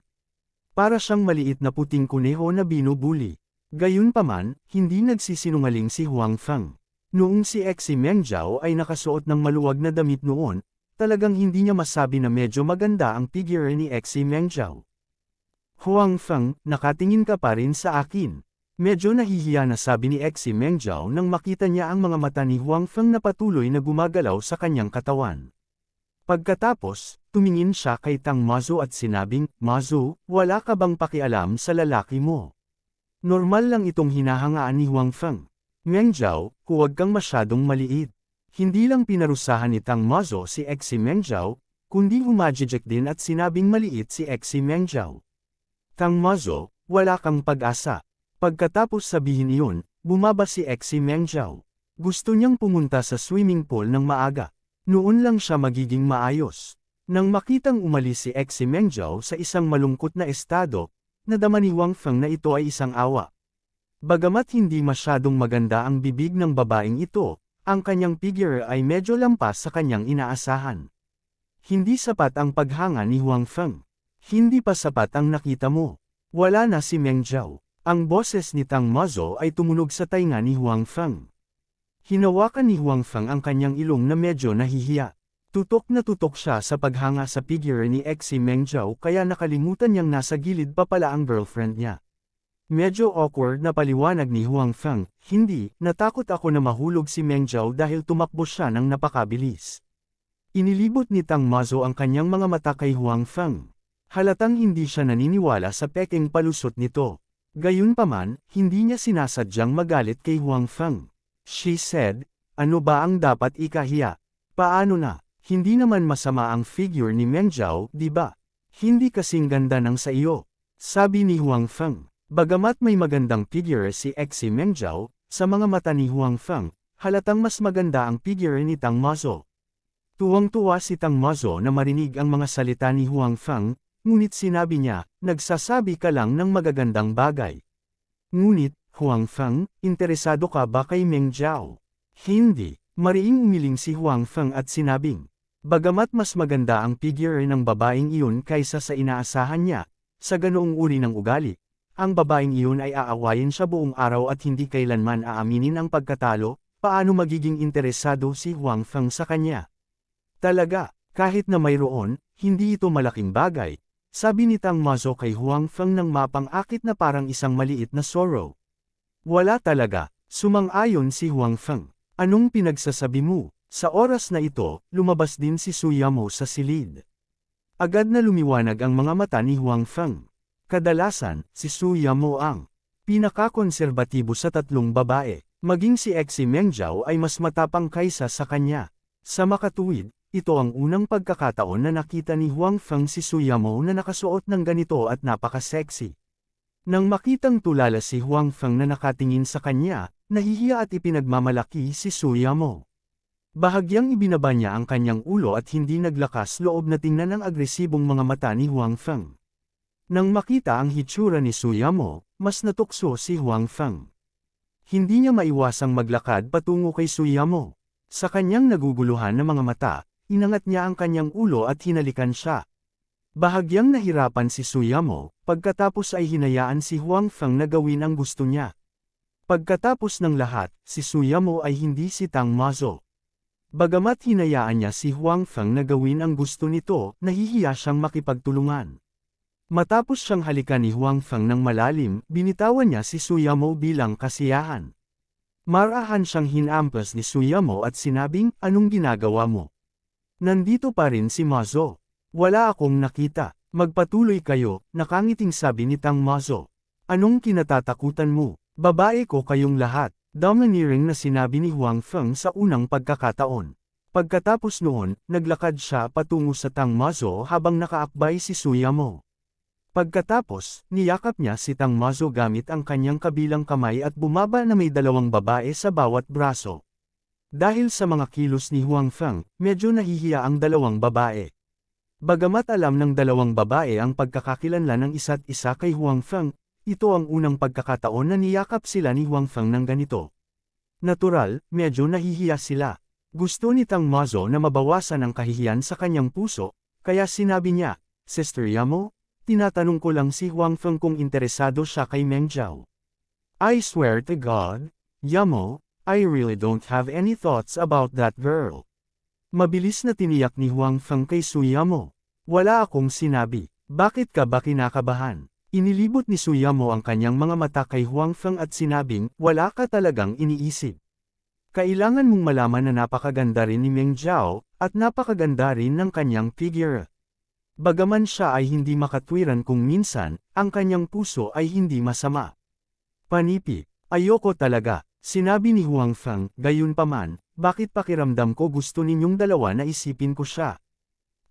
S1: Para siyang maliit na puting kuneho na binubuli. Gayunpaman, hindi nagsisinungaling si Huang Feng. Noong si Xi Mengzhao ay nakasuot ng maluwag na damit noon, talagang hindi niya masabi na medyo maganda ang figure ni Xi Mengzhao. Huang Feng, nakatingin ka pa rin sa akin. Medyo nahihiya na sabi ni Xi Mengzhao nang makita niya ang mga mata ni Huang Feng na patuloy na gumagalaw sa kanyang katawan. Pagkatapos, tumingin siya kay Tang Mazo at sinabing, Mazo, wala ka bang pakialam sa lalaki mo? Normal lang itong hinahangaan ni Huang Feng. Mengzhao, huwag kang masyadong maliit. Hindi lang pinarusahan ni Tang Mazo si Xi Mengzhao, kundi humajijek din at sinabing maliit si Xi Mengzhao. Tang Mazo, wala kang pag-asa. Pagkatapos sabihin iyon, bumaba si Xi Mengzhao. Gusto niyang pumunta sa swimming pool ng maaga. Noon lang siya magiging maayos. Nang makitang umalis si Xi Mengzhao sa isang malungkot na estado, nadama ni Huang Feng na ito ay isang awa. Bagamat hindi masyadong maganda ang bibig ng babaeng ito, ang kanyang figure ay medyo lampas sa kanyang inaasahan. Hindi sapat ang paghanga ni Huang Feng. Hindi pa sapat ang nakita mo. Wala na si Mengzhao. Ang boses ni Tang Mazo ay tumunog sa tainga ni Huang Feng. Hinawakan ni Huang Feng ang kanyang ilong na medyo nahihiya. Tutok na tutok siya sa paghanga sa figure ni Xi Mengzhao kaya nakalimutan niyang nasa gilid pa pala ang girlfriend niya. Medyo awkward na paliwanag ni Huang Feng, hindi, natakot ako na mahulog si Mengzhao dahil tumakbo siya ng napakabilis. Inilibot ni Tang Mazo ang kanyang mga mata kay Huang Feng. Halatang hindi siya naniniwala sa pekeng palusot nito. Gayunpaman, hindi niya sinasadyang magalit kay Huang Feng. She said, ano ba ang dapat ikahiya? Paano na? Hindi naman masama ang figure ni Mengzhao, di ba? Hindi kasing ganda ng sa iyo. Sabi ni Huang Feng. Bagamat may magandang figure si Xi Mengzhao, sa mga mata ni Huang Feng, halatang mas maganda ang figure ni Tang Mazo. Tuwang-tuwa si Tang Mazo na marinig ang mga salita ni Huang Feng, ngunit sinabi niya, nagsasabi ka lang ng magagandang bagay. Ngunit, Huang Feng, interesado ka ba kay Mengzhao? Hindi. Mariing umiling si Huang Feng at sinabing, bagamat mas maganda ang figure ng babaeng iyon kaysa sa inaasahan niya, sa ganoong uri ng ugali, ang babaeng iyon ay aawayin siya buong araw at hindi kailanman aaminin ang pagkatalo, paano magiging interesado si Huang Feng sa kanya? Talaga, kahit na mayroon, hindi ito malaking bagay, sabi ni Tang Mazo kay Huang Feng ng mapang-akit na parang isang maliit na sorrow. Wala talaga, sumang-ayon si Huang Feng. Anong pinagsasabi mo? Sa oras na ito, lumabas din si Su Yamo sa silid. Agad na lumiwanag ang mga mata ni Huang Feng. Kadalasan, si Su Yamo ang pinakakonserbatibo sa tatlong babae, maging si Xi Mengzhao ay mas matapang kaysa sa kanya. Sa makatuwid, ito ang unang pagkakataon na nakita ni Huang Feng si Su Yamo na nakasuot ng ganito at napaka-sexy. Nang makitang tulala si Huang Feng na nakatingin sa kanya, nahihiya at ipinagmamalaki si Su Yamo. Bahagyang ibinaba niya ang kanyang ulo at hindi naglakas loob na tingnan ang agresibong mga mata ni Huang Feng. Nang makita ang hitsura ni Su Yamo, mas natukso si Huang Feng. Hindi niya maiwasang maglakad patungo kay Su Yamo. Sa kanyang naguguluhan na mga mata, inangat niya ang kanyang ulo at hinalikan siya. Bahagyang nahirapan si Su Yamo, pagkatapos ay hinayaan si Huang Feng na gawin ang gusto niya. Pagkatapos ng lahat, si Su Yamo ay hindi si Tang Mazo. Bagamat hinayaan niya si Huang Feng na gawin ang gusto nito, nahihiya siyang makipagtulungan. Matapos siyang halikan ni Huang Feng ng malalim, binitawan niya si Su Yamo bilang kasiyahan. Marahan siyang hinampas ni Su Yamo at sinabing, anong ginagawa mo? Nandito pa rin si Mazo. Wala akong nakita. Magpatuloy kayo, nakangiting sabi ni Tang Mazo. Anong kinatatakutan mo? Babae ko kayong lahat. Domineering na sinabi ni Huang Feng sa unang pagkakataon. Pagkatapos noon, naglakad siya patungo sa Tang Mazo habang nakaakbay si Suyamo. Pagkatapos, niyakap niya si Tang Mazo gamit ang kanyang kabilang kamay at bumaba na may dalawang babae sa bawat braso. Dahil sa mga kilos ni Huang Feng, medyo nahihiya ang dalawang babae. Bagamat alam ng dalawang babae ang pagkakakilanlan ng isa't isa kay Huang Feng, ito ang unang pagkakataon na niyakap sila ni Huang Feng ng ganito. Natural, medyo nahihiya sila. Gusto ni Tang Mazo na mabawasan ang kahihiyan sa kanyang puso, kaya sinabi niya, Sister Yamo, tinatanong ko lang si Huang Feng kung interesado siya kay Meng Zhao. I swear to God, Yamo, I really don't have any thoughts about that girl. Mabilis na tiniyak ni Huang Feng kay Suyamo. Wala akong sinabi. Bakit ka ba kinakabahan? Inilibot ni Suyamo ang kanyang mga mata kay Huang Feng at sinabing, wala ka talagang iniisip. Kailangan mong malaman na napakaganda rin ni Meng Zhao, at napakaganda rin ng kanyang figure. Bagaman siya ay hindi makatwiran kung minsan, ang kanyang puso ay hindi masama. Panipi, ayoko talaga, sinabi ni Huang Feng, gayunpaman, bakit pakiramdam ko gusto ninyong dalawa na isipin ko siya?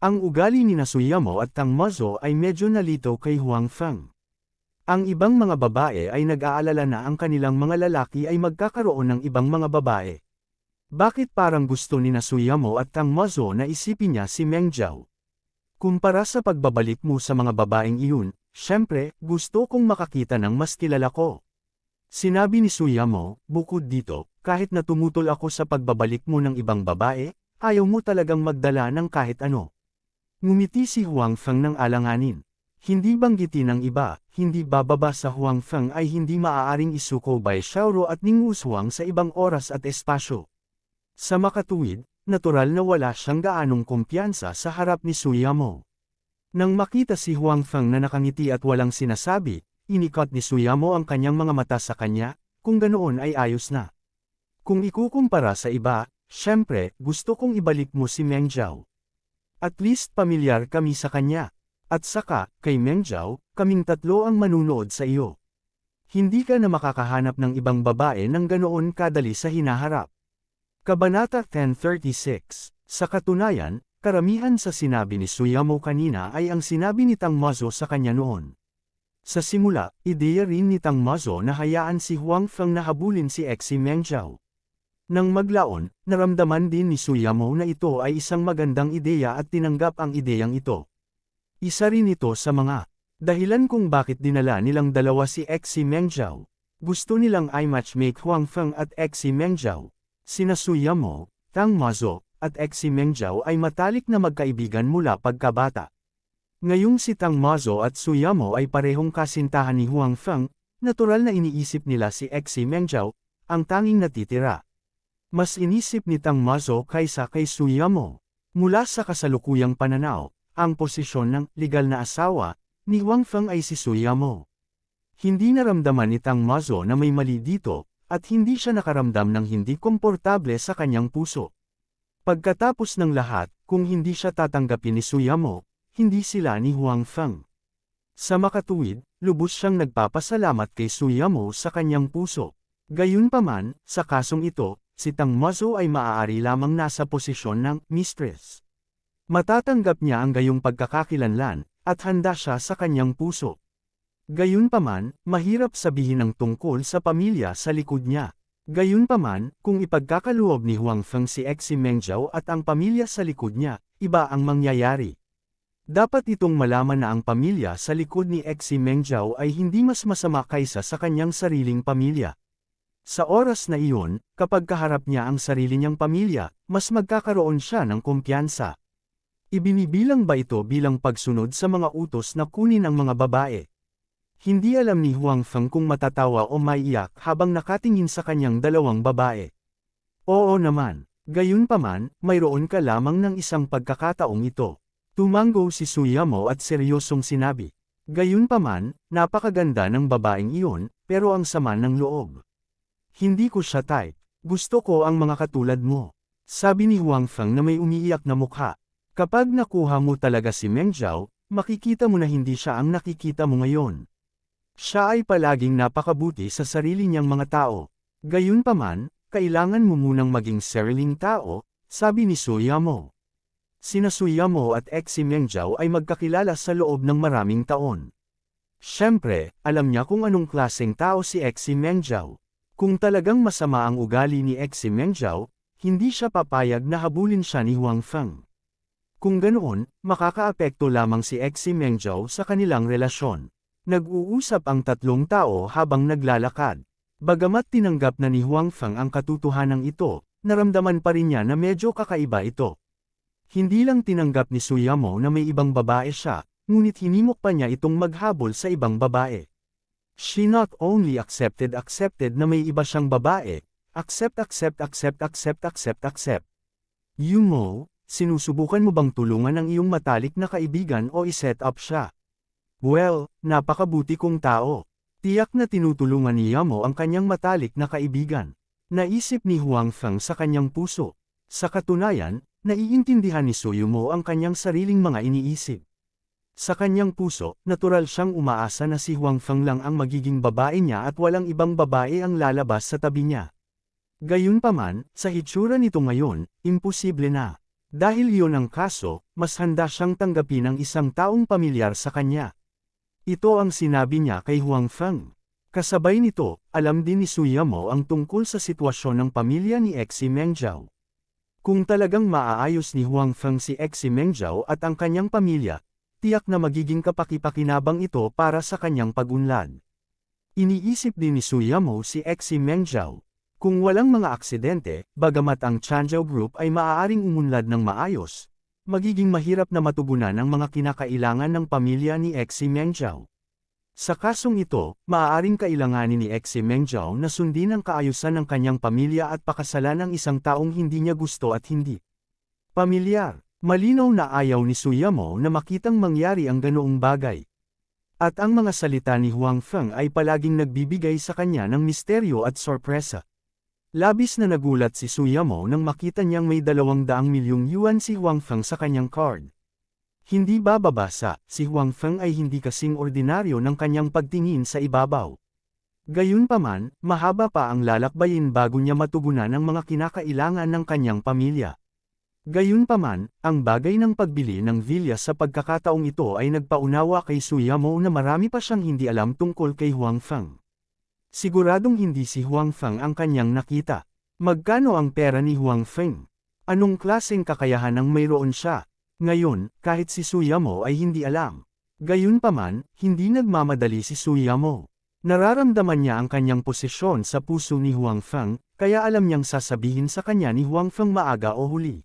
S1: Ang ugali ni Suyamo at Tang Mazo ay medyo nalito kay Huang Feng. Ang ibang mga babae ay nag-aalala na ang kanilang mga lalaki ay magkakaroon ng ibang mga babae. Bakit parang gusto ni Suyamo at Tang Mazo na isipin niya si Meng Zhao? Kumpara sa pagbabalik mo sa mga babaeng iyon, syempre, gusto kong makakita ng mas kilala ko. Sinabi ni Suyamo, bukod dito, kahit na tumutol ako sa pagbabalik mo ng ibang babae, ayaw mo talagang magdala ng kahit ano. Ngumiti si Huang Feng ng alanganin. Hindi banggitin ng iba, hindi bababa sa Huang Feng ay hindi maaaring isuko by Xiaoro at Ning Wushuang sa ibang oras at espasyo. Sa makatuwid, natural na wala siyang gaanong kumpiyansa sa harap ni Suyamo. Nang makita si Huang Feng na nakangiti at walang sinasabi, inikot ni Suyamo ang kanyang mga mata sa kanya, kung ganoon ay ayos na. Kung ikukumpara sa iba, syempre, gusto kong ibalik mo si Meng Zhao. At least pamilyar kami sa kanya. At saka, kay Meng Zhao, kaming tatlo ang manunood sa iyo. Hindi ka na makakahanap ng ibang babae ng ganoon kadali sa hinaharap. Kabanata 1036. Sa katunayan, karamihan sa sinabi ni Suyamo kanina ay ang sinabi ni Tang Mazo sa kanya noon. Sa simula, ideya rin ni Tang Mazo na hayaan si Huang Feng na habulin si Meng Zhao. Nang maglaon, naramdaman din ni Suyamo na ito ay isang magandang ideya at tinanggap ang ideyang ito. Isa rin ito sa mga dahilan kung bakit dinala nilang dalawa si Meng Zhao. Gusto nilang i-matchmake Huang Feng at Meng Zhao. Sina Suyamo, Tang Mazo, at Meng Zhao ay matalik na magkaibigan mula pagkabata. Ngayong si Tang Mazo at Suyamo ay parehong kasintahan ni Huang Feng, natural na iniisip nila si Meng Zhao, ang tanging natitira. Mas inisip ni Tang Mazo kaysa kay Suyamo. Mula sa kasalukuyang pananaw, ang posisyon ng legal na asawa ni Huang Feng ay si Suyamo. Hindi naramdaman ni Tang Mazo na may mali dito, at hindi siya nakaramdam ng hindi komportable sa kanyang puso. Pagkatapos ng lahat, kung hindi siya tatanggapin ni Suyamo, hindi sila ni Huang Feng. Sa makatuwid, lubos siyang nagpapasalamat kay Suyamo sa kanyang puso. Gayunpaman, sa kasong ito, si Tang Mazo ay maaari lamang nasa posisyon ng mistress. Matatanggap niya ang gayong pagkakakilanlan, at handa siya sa kanyang puso. Gayunpaman, mahirap sabihin ang tungkol sa pamilya sa likod niya. Gayunpaman, kung ipagkakaloob ni Huang Feng si Meng Zhao at ang pamilya sa likod niya, iba ang mangyayari. Dapat itong malaman na ang pamilya sa likod ni Meng Zhao ay hindi mas masama kaysa sa kanyang sariling pamilya. Sa oras na iyon, kapag kaharap niya ang sarili niyang pamilya, mas magkakaroon siya ng kumpiyansa. Ibinibilang ba ito bilang pagsunod sa mga utos na kunin ang mga babae? Hindi alam ni Huang Feng kung matatawa o maiyak habang nakatingin sa kanyang dalawang babae. Oo naman, gayunpaman, mayroon ka lamang ng isang pagkakataong ito. Tumango si Suyamo at seryosong sinabi. Gayunpaman, napakaganda ng babaeng iyon, pero ang sama ng loob. Hindi ko siya type. Gusto ko ang mga katulad mo. Sabi ni Huang Feng na may umiiyak na mukha. Kapag nakuha mo talaga si Meng Zhao, makikita mo na hindi siya ang nakikita mo ngayon. Siya ay palaging napakabuti sa sarili niyang mga tao. Gayunpaman, kailangan mo munang maging sariling tao, sabi ni Suyamo. Sina Suyamo at Exi Mengjiao ay magkakilala sa loob ng maraming taon. Siyempre, alam niya kung anong klaseng tao si Exi Mengjiao. Kung talagang masama ang ugali ni Exi Mengjiao, hindi siya papayag na habulin siya ni Huang Feng. Kung ganoon, makakaapekto lamang si Exi Mengjiao sa kanilang relasyon. Nag-uusap ang tatlong tao habang naglalakad. Bagamat tinanggap na ni Huang Feng ang katotohanan ito, naramdaman pa rin niya na medyo kakaiba ito. Hindi lang tinanggap ni Suyamo na may ibang babae siya, ngunit hinimok pa niya itong maghabol sa ibang babae. She not only accepted na may iba siyang babae, accept. Yumo, sinusubukan mo bang tulungan ang iyong matalik na kaibigan o iset up siya? Well, napakabuti kong tao. Tiyak na tinutulungan ni Yamo ang kanyang matalik na kaibigan. Naisip ni Huang Feng sa kanyang puso. Sa katunayan, naiintindihan ni Suyamo ang kanyang sariling mga iniisip. Sa kanyang puso, natural siyang umaasa na si Huang Feng lang ang magiging babae niya at walang ibang babae ang lalabas sa tabi niya. Gayunpaman, sa hitsura nito ngayon, imposible na. Dahil iyon ang kaso, mas handa siyang tanggapin ang isang taong pamilyar sa kanya. Ito ang sinabi niya kay Huang Feng. Kasabay nito, alam din ni Suyamo ang tungkol sa sitwasyon ng pamilya ni Exi Mengjiao. Kung talagang maaayos ni Huang Feng si Exi Mengjiao at ang kanyang pamilya, tiyak na magiging kapaki-pakinabang ito para sa kanyang pag-unlad. Iniisip din ni Suyamo si Exi Mengjiao. Kung walang mga aksidente, bagamat ang Changzhou Group ay maaaring umunlad ng maayos, magiging mahirap na matugunan ang mga kinakailangan ng pamilya ni Exi Mengjiao. Sa kasong ito, maaaring kailanganin ni Exi Mengjiao na sundin ang kaayusan ng kanyang pamilya at pakasalan ng isang taong hindi niya gusto at hindi pamilyar. Malinaw na ayaw ni Suyamo na makitang mangyari ang ganoong bagay. At ang mga salita ni Huang Feng ay palaging nagbibigay sa kanya ng misteryo at sorpresa. Labis na nagulat si Suyamo nang makita niyang may 200 milyong yuan si Huang Feng sa kanyang card. Hindi bababasa, si Huang Feng ay hindi kasing ordinaryo ng kanyang pagtingin sa ibabaw. Gayunpaman, mahaba pa ang lalakbayin bago niya matugunan ang mga kinakailangan ng kanyang pamilya. Gayunpaman, ang bagay ng pagbili ng villa sa pagkakataong ito ay nagpaunawa kay Suyamo na marami pa siyang hindi alam tungkol kay Huang Feng. Siguradong hindi si Huang Feng ang kanyang nakita. Magkano ang pera ni Huang Feng? Anong klaseng kakayahan ang mayroon siya? Ngayon, kahit si Suyamo ay hindi alam. Gayunpaman, hindi nagmamadali si Suyamo. Nararamdaman niya ang kanyang posisyon sa puso ni Huang Feng, kaya alam niyang sasabihin sa kanya ni Huang Feng maaga o huli.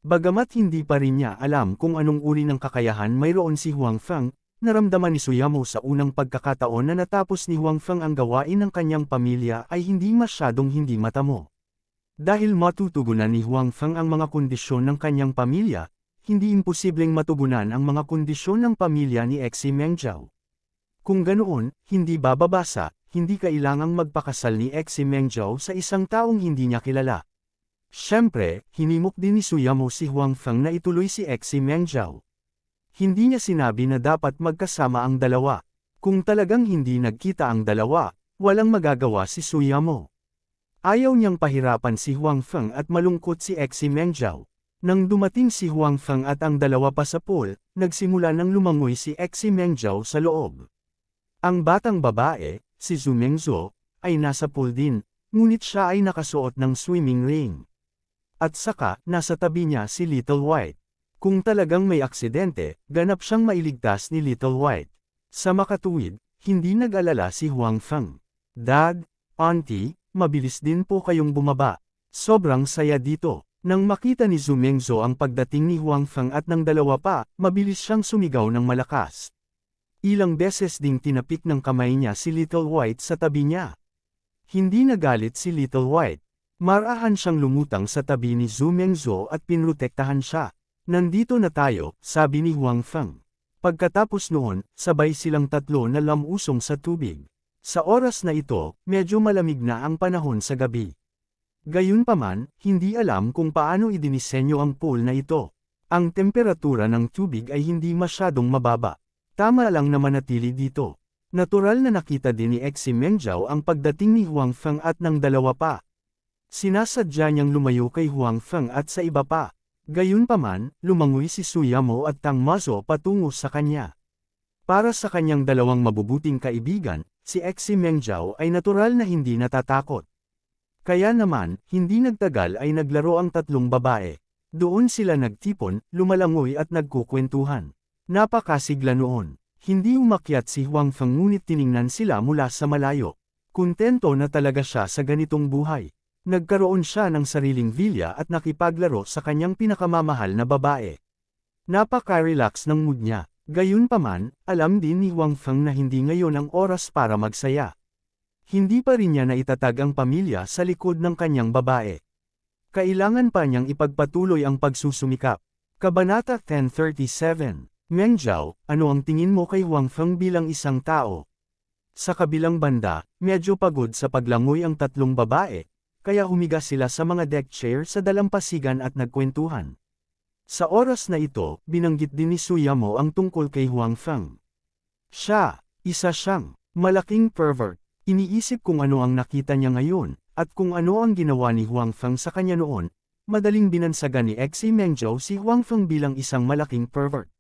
S1: Bagamat hindi pa rin niya alam kung anong uri ng kakayahan mayroon si Huang Feng, naramdaman ni Suyamo sa unang pagkakataon na natapos ni Huang Feng ang gawain ng kanyang pamilya ay hindi masyadong hindi matamo. Dahil matutugunan ni Huang Feng ang mga kondisyon ng kanyang pamilya, hindi imposibleng matugunan ang mga kondisyon ng pamilya ni Exi Mengjiao. Kung ganoon, hindi bababasa, hindi kailangang magpakasal ni Exi Mengjiao sa isang taong hindi niya kilala. Siyempre, hinimok din ni Suyamo si Huang Feng na ituloy si Exi Mengjiao. Hindi niya sinabi na dapat magkasama ang dalawa. Kung talagang hindi nagkita ang dalawa, walang magagawa si Suyamo. Ayaw niyang pahirapan si Huang Feng at malungkot si Exi Mengjiao. Nang dumating si Huang Feng at ang dalawa pa sa pool, nagsimula nang lumangoy si Exi Mengjiao sa loob. Ang batang babae, si Zhu Mengzhou, ay nasa pool din, ngunit siya ay nakasuot ng swimming ring. At saka, nasa tabi niya si Little White. Kung talagang may aksidente, ganap siyang mailigtas ni Little White. Sa makatuwid, hindi nag-alala si Huang Feng. Dad, Auntie, mabilis din po kayong bumaba. Sobrang saya dito. Nang makita ni Zhu Mengzhou ang pagdating ni Huang Feng at ng dalawa pa, mabilis siyang sumigaw ng malakas. Ilang beses ding tinapik ng kamay niya si Little White sa tabi niya. Hindi nagalit si Little White. Marahan siyang lumutang sa tabi ni Zhu Mengzhou at pinrotektahan siya. Nandito na tayo, sabi ni Huang Feng. Pagkatapos noon, sabay silang tatlo na lamusong sa tubig. Sa oras na ito, medyo malamig na ang panahon sa gabi. Gayunpaman, hindi alam kung paano idinisenyo ang pool na ito. Ang temperatura ng tubig ay hindi masyadong mababa. Tama lang na manatili dito. Natural na nakita din ni Exi Mengjao ang pagdating ni Huang Feng at ng dalawa pa. Sinasadya niyang lumayo kay Huang Feng at sa iba pa. Gayunpaman, lumangoy si Suyamo at Tang Mazo patungo sa kanya. Para sa kanyang dalawang mabubuting kaibigan, si Exi Mengjao ay natural na hindi natatakot. Kaya naman, hindi nagtagal ay naglaro ang tatlong babae. Doon sila nagtipon, lumalangoy at nagkukwentuhan. Napakasigla noon. Hindi umakyat si Huang Feng ngunit tiningnan sila mula sa malayo. Kuntento na talaga siya sa ganitong buhay. Nagkaroon siya ng sariling villa at nakipaglaro sa kanyang pinakamamahal na babae. Napaka-relax ng mood niya. Gayunpaman, alam din ni Huang Feng na hindi ngayon ang oras para magsaya. Hindi pa rin niya naitatag ang pamilya sa likod ng kanyang babae. Kailangan pa niyang ipagpatuloy ang pagsusumikap. Kabanata 1037. Mengjao, ano ang tingin mo kay Huang Feng bilang isang tao? Sa kabilang banda, medyo pagod sa paglangoy ang tatlong babae, kaya humiga sila sa mga deck chair sa dalampasigan at nagkwentuhan. Sa oras na ito, binanggit din ni Suyamo ang tungkol kay Huang Feng. Siya, isa siyang malaking pervert. Iniisip kung ano ang nakita niya ngayon, at kung ano ang ginawa ni Huang Feng sa kanya noon. Madaling binansagan ni Exi Mengjao si Huang Feng bilang isang malaking pervert.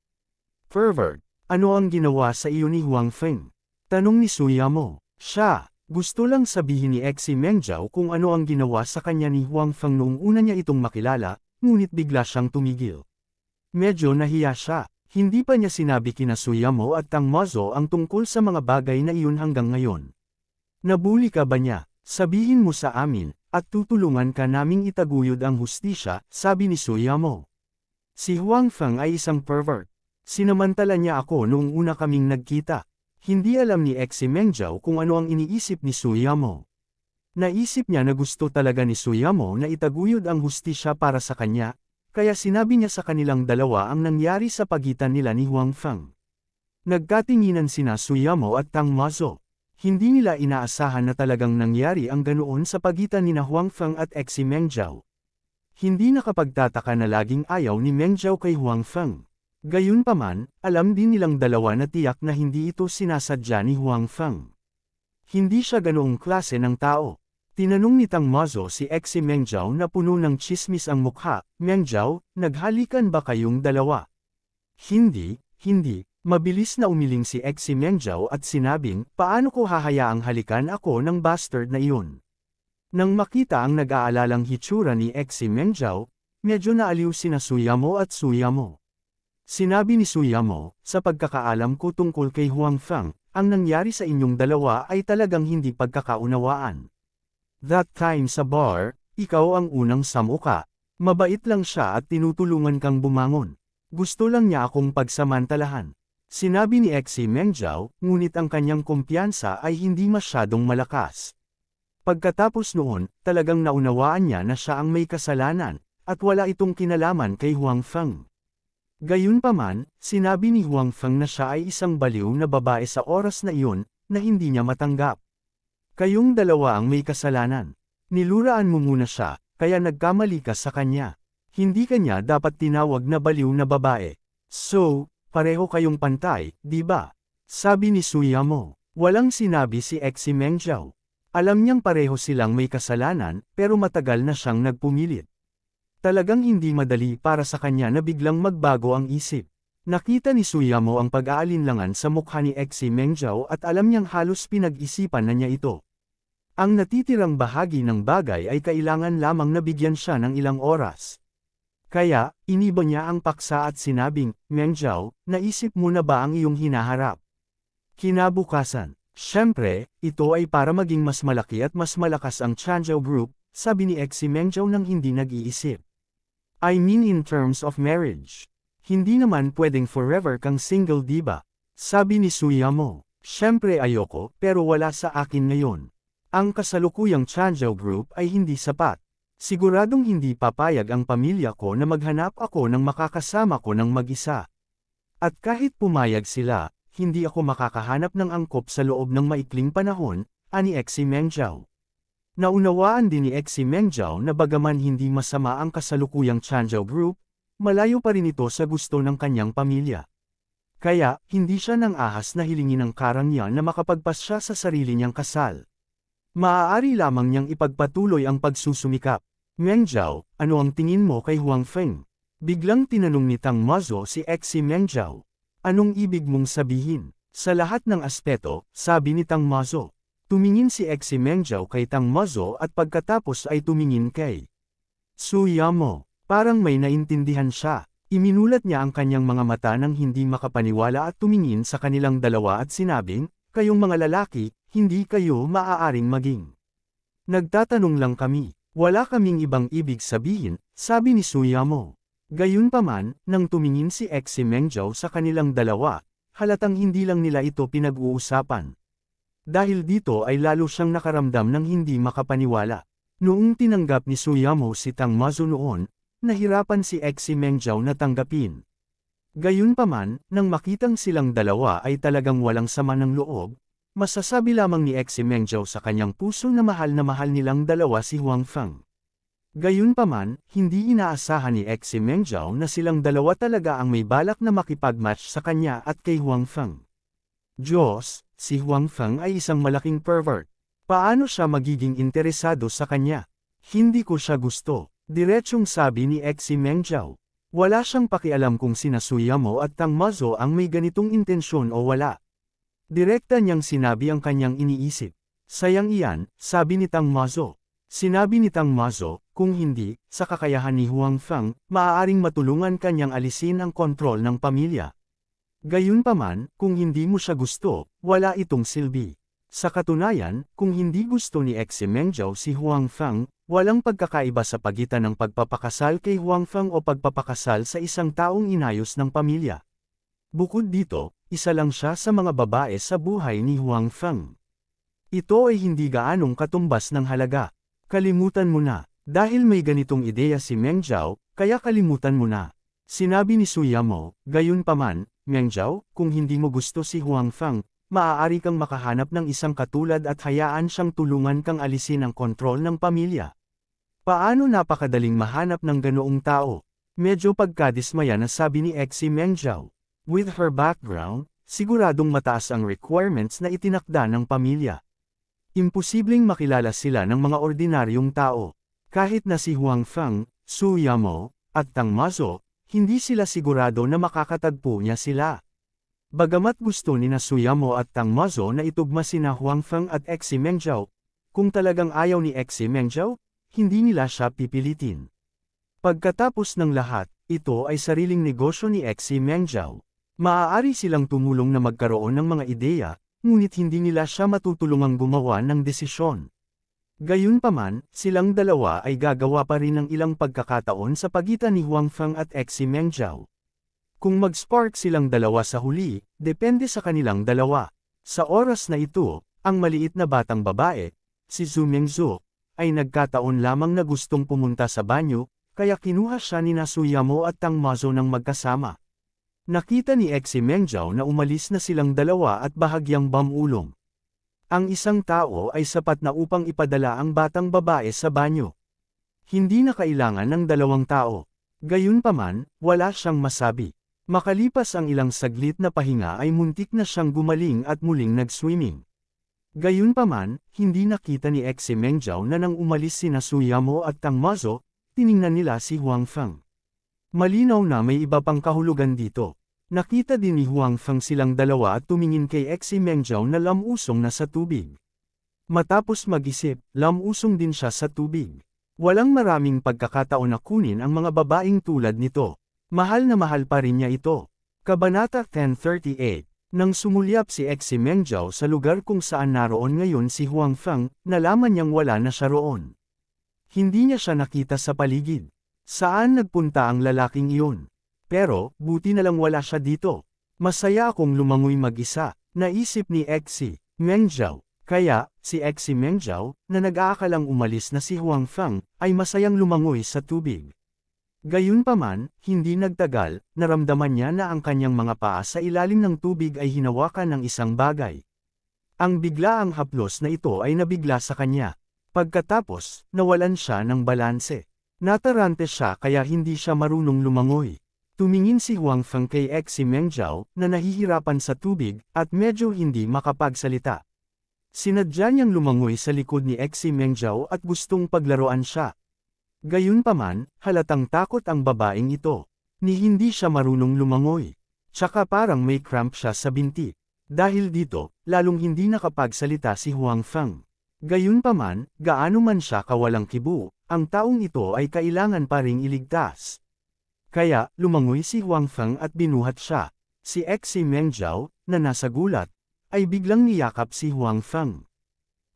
S1: Pervert, ano ang ginawa sa iyo ni Huang Feng? Tanong ni Suyamo. Siya, gusto lang sabihin ni Exi Mengjao kung ano ang ginawa sa kanya ni Huang Feng noong una niya itong makilala, ngunit bigla siyang tumigil. Medyo nahiya siya. Hindi pa niya sinabi kina Suyamo at Tang Mazo ang tungkol sa mga bagay na iyon hanggang ngayon. Nabuli ka ba niya? Sabihin mo sa amin, at tutulungan ka naming itaguyod ang hustisya, sabi ni Suyamo. Si Huang Feng ay isang pervert. Sinamantala niya ako noong una kaming nagkita. Hindi alam ni Exi Mengjao kung ano ang iniisip ni Suyamo. Naisip niya na gusto talaga ni Suyamo na itaguyod ang hustisya para sa kanya, kaya sinabi niya sa kanilang dalawa ang nangyari sa pagitan nila ni Huang Feng. Nagkatinginan sina Suyamo at Tang Mazo. Hindi nila inaasahan na talagang nangyari ang ganoon sa pagitan ni Huang Feng at Exi Mengjao. Hindi nakapagtataka na laging ayaw ni Mengjao kay Huang Feng. Gayunpaman, alam din nilang dalawa na tiyak na hindi ito sinasadya ni Huang Feng. Hindi siya ganoong klase ng tao. Tinanong ni Tang Mazo si Exi Mengjao na puno ng tsismis ang mukha. Mengjao, naghalikan ba kayong dalawa? Hindi. Mabilis na umiling si Exi Mengjao at sinabing, paano ko hahayaang halikan ako ng bastard na iyon? Nang makita ang nag-aalalang hitsura ni Exi Mengjao, medyo naaliw sina Suyamo at Suyamo. Sinabi ni Suyamo, sa pagkakaalam ko tungkol kay Huang Feng, ang nangyari sa inyong dalawa ay talagang hindi pagkakaunawaan. That time sa bar, ikaw ang unang samuka. Mabait lang siya at tinutulungan kang bumangon. Gusto lang niya akong pagsamantalahan. Sinabi ni Exi Mengjao, ngunit ang kanyang kumpiyansa ay hindi masyadong malakas. Pagkatapos noon, talagang naunawaan niya na siya ang may kasalanan, at wala itong kinalaman kay Huang Feng. Gayunpaman, sinabi ni Huang Feng na siya ay isang baliw na babae sa oras na iyon, na hindi niya matanggap. Kayong dalawa ang may kasalanan. Niluraan mo muna siya, kaya nagkamali ka sa kanya. Hindi kanya dapat tinawag na baliw na babae. So, pareho kayong pantay, di ba? Sabi ni Suyamo. Walang sinabi si Exi Mengjao. Alam niyang pareho silang may kasalanan, pero matagal na siyang nagpumilit. Talagang hindi madali para sa kanya na biglang magbago ang isip. Nakita ni Suyamo ang pag-aalinlangan sa mukha ni Exi Mengjao at alam niyang halos pinag-isipan na niya ito. Ang natitirang bahagi ng bagay ay kailangan lamang na bigyan siya ng ilang oras. Kaya, iniba niya ang paksa at sinabing, Mengjao, naisip mo na ba ang iyong hinaharap? Kinabukasan. Siyempre, ito ay para maging mas malaki at mas malakas ang Changzhou Group, sabi ni Exi Mengjao nang hindi nag-iisip. I mean in terms of marriage. Hindi naman pwedeng forever kang single diba? Sabi ni Suyamo. Siyempre ayoko, pero wala sa akin ngayon. Ang kasalukuyang Changzhou Group ay hindi sapat. Siguradong hindi papayag ang pamilya ko na maghanap ako ng makakasama ko ng mag-isa. At kahit pumayag sila, hindi ako makakahanap ng angkop sa loob ng maikling panahon, ani Exi Mengjao. Naunawaan din ni Exi Mengjao na bagaman hindi masama ang kasalukuyang Changzhou Group, malayo pa rin ito sa gusto ng kanyang pamilya. Kaya, hindi siya nang ahas na hilingin ng karang niya na makapagpas siya sa sarili niyang kasal. Maaari lamang niyang ipagpatuloy ang pagsusumikap. Meng Zhao, ano ang tingin mo kay Huang Feng? Biglang tinanong ni Tang Mazo si Exi Meng Zhao. Anong ibig mong sabihin? Sa lahat ng aspeto, sabi ni Tang Mazo. Tumingin si Exi Meng Zhao kay Tang Mazo at pagkatapos ay tumingin kay Su Yamo. Parang may naintindihan siya. Iminulat niya ang kanyang mga mata nang hindi makapaniwala at tumingin sa kanilang dalawa at sinabing, kayong mga lalaki, hindi kayo maaaring maging. Nagtatanong lang kami, wala kaming ibang ibig sabihin, sabi ni Suyamo. Gayunpaman, nang tumingin si Exi Meng Zhao sa kanilang dalawa, halatang hindi lang nila ito pinag-uusapan. Dahil dito ay lalo siyang nakaramdam ng hindi makapaniwala. Noong tinanggap ni Suyamo si Tang Mazo noon, nahirapan si Exi Meng Zhao na tanggapin. Gayunpaman, nang makitang silang dalawa ay talagang walang sama ng loob, masasabi lamang ni Exi Meng Zhao sa kanyang puso na mahal nilang dalawa si Huang Feng. Gayunpaman, hindi inaasahan ni Exi Meng Zhao na silang dalawa talaga ang may balak na makipag-match sa kanya at kay Huang Feng. Diyos, si Huang Feng ay isang malaking pervert. Paano siya magiging interesado sa kanya? Hindi ko siya gusto. Diretsyong sabi ni Exi Meng Zhao. Wala siyang pakialam kung sina Suyamo at Tang Mazo ang may ganitong intensyon o wala. Direkta niyang sinabi ang kanyang iniisip. Sayang iyan, sabi ni Tang Mazo. Sinabi ni Tang Mazo, kung hindi, sa kakayahan ni Huang Feng, maaaring matulungan kanyang alisin ang kontrol ng pamilya. Gayunpaman, kung hindi mo siya gusto, wala itong silbi. Sa katunayan, kung hindi gusto ni Exi Meng Zhao si Huang Feng, walang pagkakaiba sa pagitan ng pagpapakasal kay Huang Feng o pagpapakasal sa isang taong inayos ng pamilya. Bukod dito, isa lang siya sa mga babae sa buhay ni Huang Feng. Ito ay hindi gaanong katumbas ng halaga. Kalimutan mo na. Dahil may ganitong ideya si Meng Zhao, kaya kalimutan mo na. Sinabi ni Suyamo, gayunpaman, Meng Zhao, kung hindi mo gusto si Huang Feng, maaari kang makahanap ng isang katulad at hayaan siyang tulungan kang alisin ang kontrol ng pamilya. Paano napakadaling mahanap ng ganoong tao? Medyo pagkadismaya na sabi ni Exi Meng Zhao. With her background, siguradong mataas ang requirements na itinakda ng pamilya. Imposibleng makilala sila ng mga ordinaryong tao. Kahit na si Huang Feng, Su Yamo, at Tang Mazo, hindi sila sigurado na makakatagpo niya sila. Bagamat gusto ni Suyamo at Tang Mazo na itugma sina Huang Feng at Exi Meng Zhao, kung talagang ayaw ni Exi Meng Zhao, hindi nila siya pipilitin. Pagkatapos ng lahat, ito ay sariling negosyo ni Exi Meng Zhao. Maaari silang tumulong na magkaroon ng mga ideya, ngunit hindi nila siya matutulungang gumawa ng desisyon. Gayunpaman, silang dalawa ay gagawa pa rin ng ilang pagkakataon sa pagitan ni Huang Feng at Exi Meng Zhao. Kung mag-spark silang dalawa sa huli, depende sa kanilang dalawa. Sa oras na ito, ang maliit na batang babae, si Zhu Mengzhu, ay nagkataon lamang na gustong pumunta sa banyo, kaya kinuha siya ni Suyamo at Tang Mazo ng magkasama. Nakita ni Exi Meng Zhao na umalis na silang dalawa at bahagyang bamulong. Ang isang tao ay sapat na upang ipadala ang batang babae sa banyo. Hindi na kailangan ng dalawang tao. Gayunpaman, wala siyang masabi. Makalipas ang ilang saglit na pahinga ay muntik na siyang gumaling at muling nag-swimming. Gayunpaman, hindi nakita ni Exi Meng Zhao na nang umalis sina Suyamo at Tang Mazo, tiningnan nila si Huang Feng. Malinaw na may iba pang kahulugan dito. Nakita din ni Huang Feng silang dalawa at tumingin kay Exi Meng Zhao na lamusong na sa tubig. Matapos mag-isip, lamusong din siya sa tubig. Walang maraming pagkakataon na kunin ang mga babaeng tulad nito. Mahal na mahal pa rin niya ito. Kabanata 1038. Nang sumulyap si Exi Meng Zhao sa lugar kung saan naroon ngayon si Huang Feng, nalaman niyang wala na siya roon. Hindi niya siya nakita sa paligid. Saan nagpunta ang lalaking iyon? Pero, buti na lang wala siya dito. Masaya akong lumangoy mag-isa, naisip ni Exi Meng Zhao. Kaya, si Exi Meng Zhao, na nag-aakalang umalis na si Huang Feng, ay masayang lumangoy sa tubig. Gayunpaman, hindi nagtagal, naramdaman niya na ang kanyang mga paa sa ilalim ng tubig ay hinawakan ng isang bagay. Ang biglaang haplos na ito ay nabigla sa kanya. Pagkatapos, nawalan siya ng balanse. Natarante siya kaya hindi siya marunong lumangoy. Tumingin si Huang Feng kay Xi Mengjao na nahihirapan sa tubig at medyo hindi makapagsalita. Sinadya niyang lumangoy sa likod ni Xi Mengjao at gustong paglaruan siya. Gayunpaman, halatang takot ang babaeng ito. Ni hindi siya marunong lumangoy. Tsaka parang may cramp siya sa binti. Dahil dito, lalong hindi nakapagsalita si Huang Feng. Gayunpaman, gaano man siya kawalang kibo, ang taong ito ay kailangan pa ring iligtas. Kaya, lumangoy si Huang Feng at binuhat siya. Si Xi Mengjao, na nasa gulat, ay biglang niyakap si Huang Feng.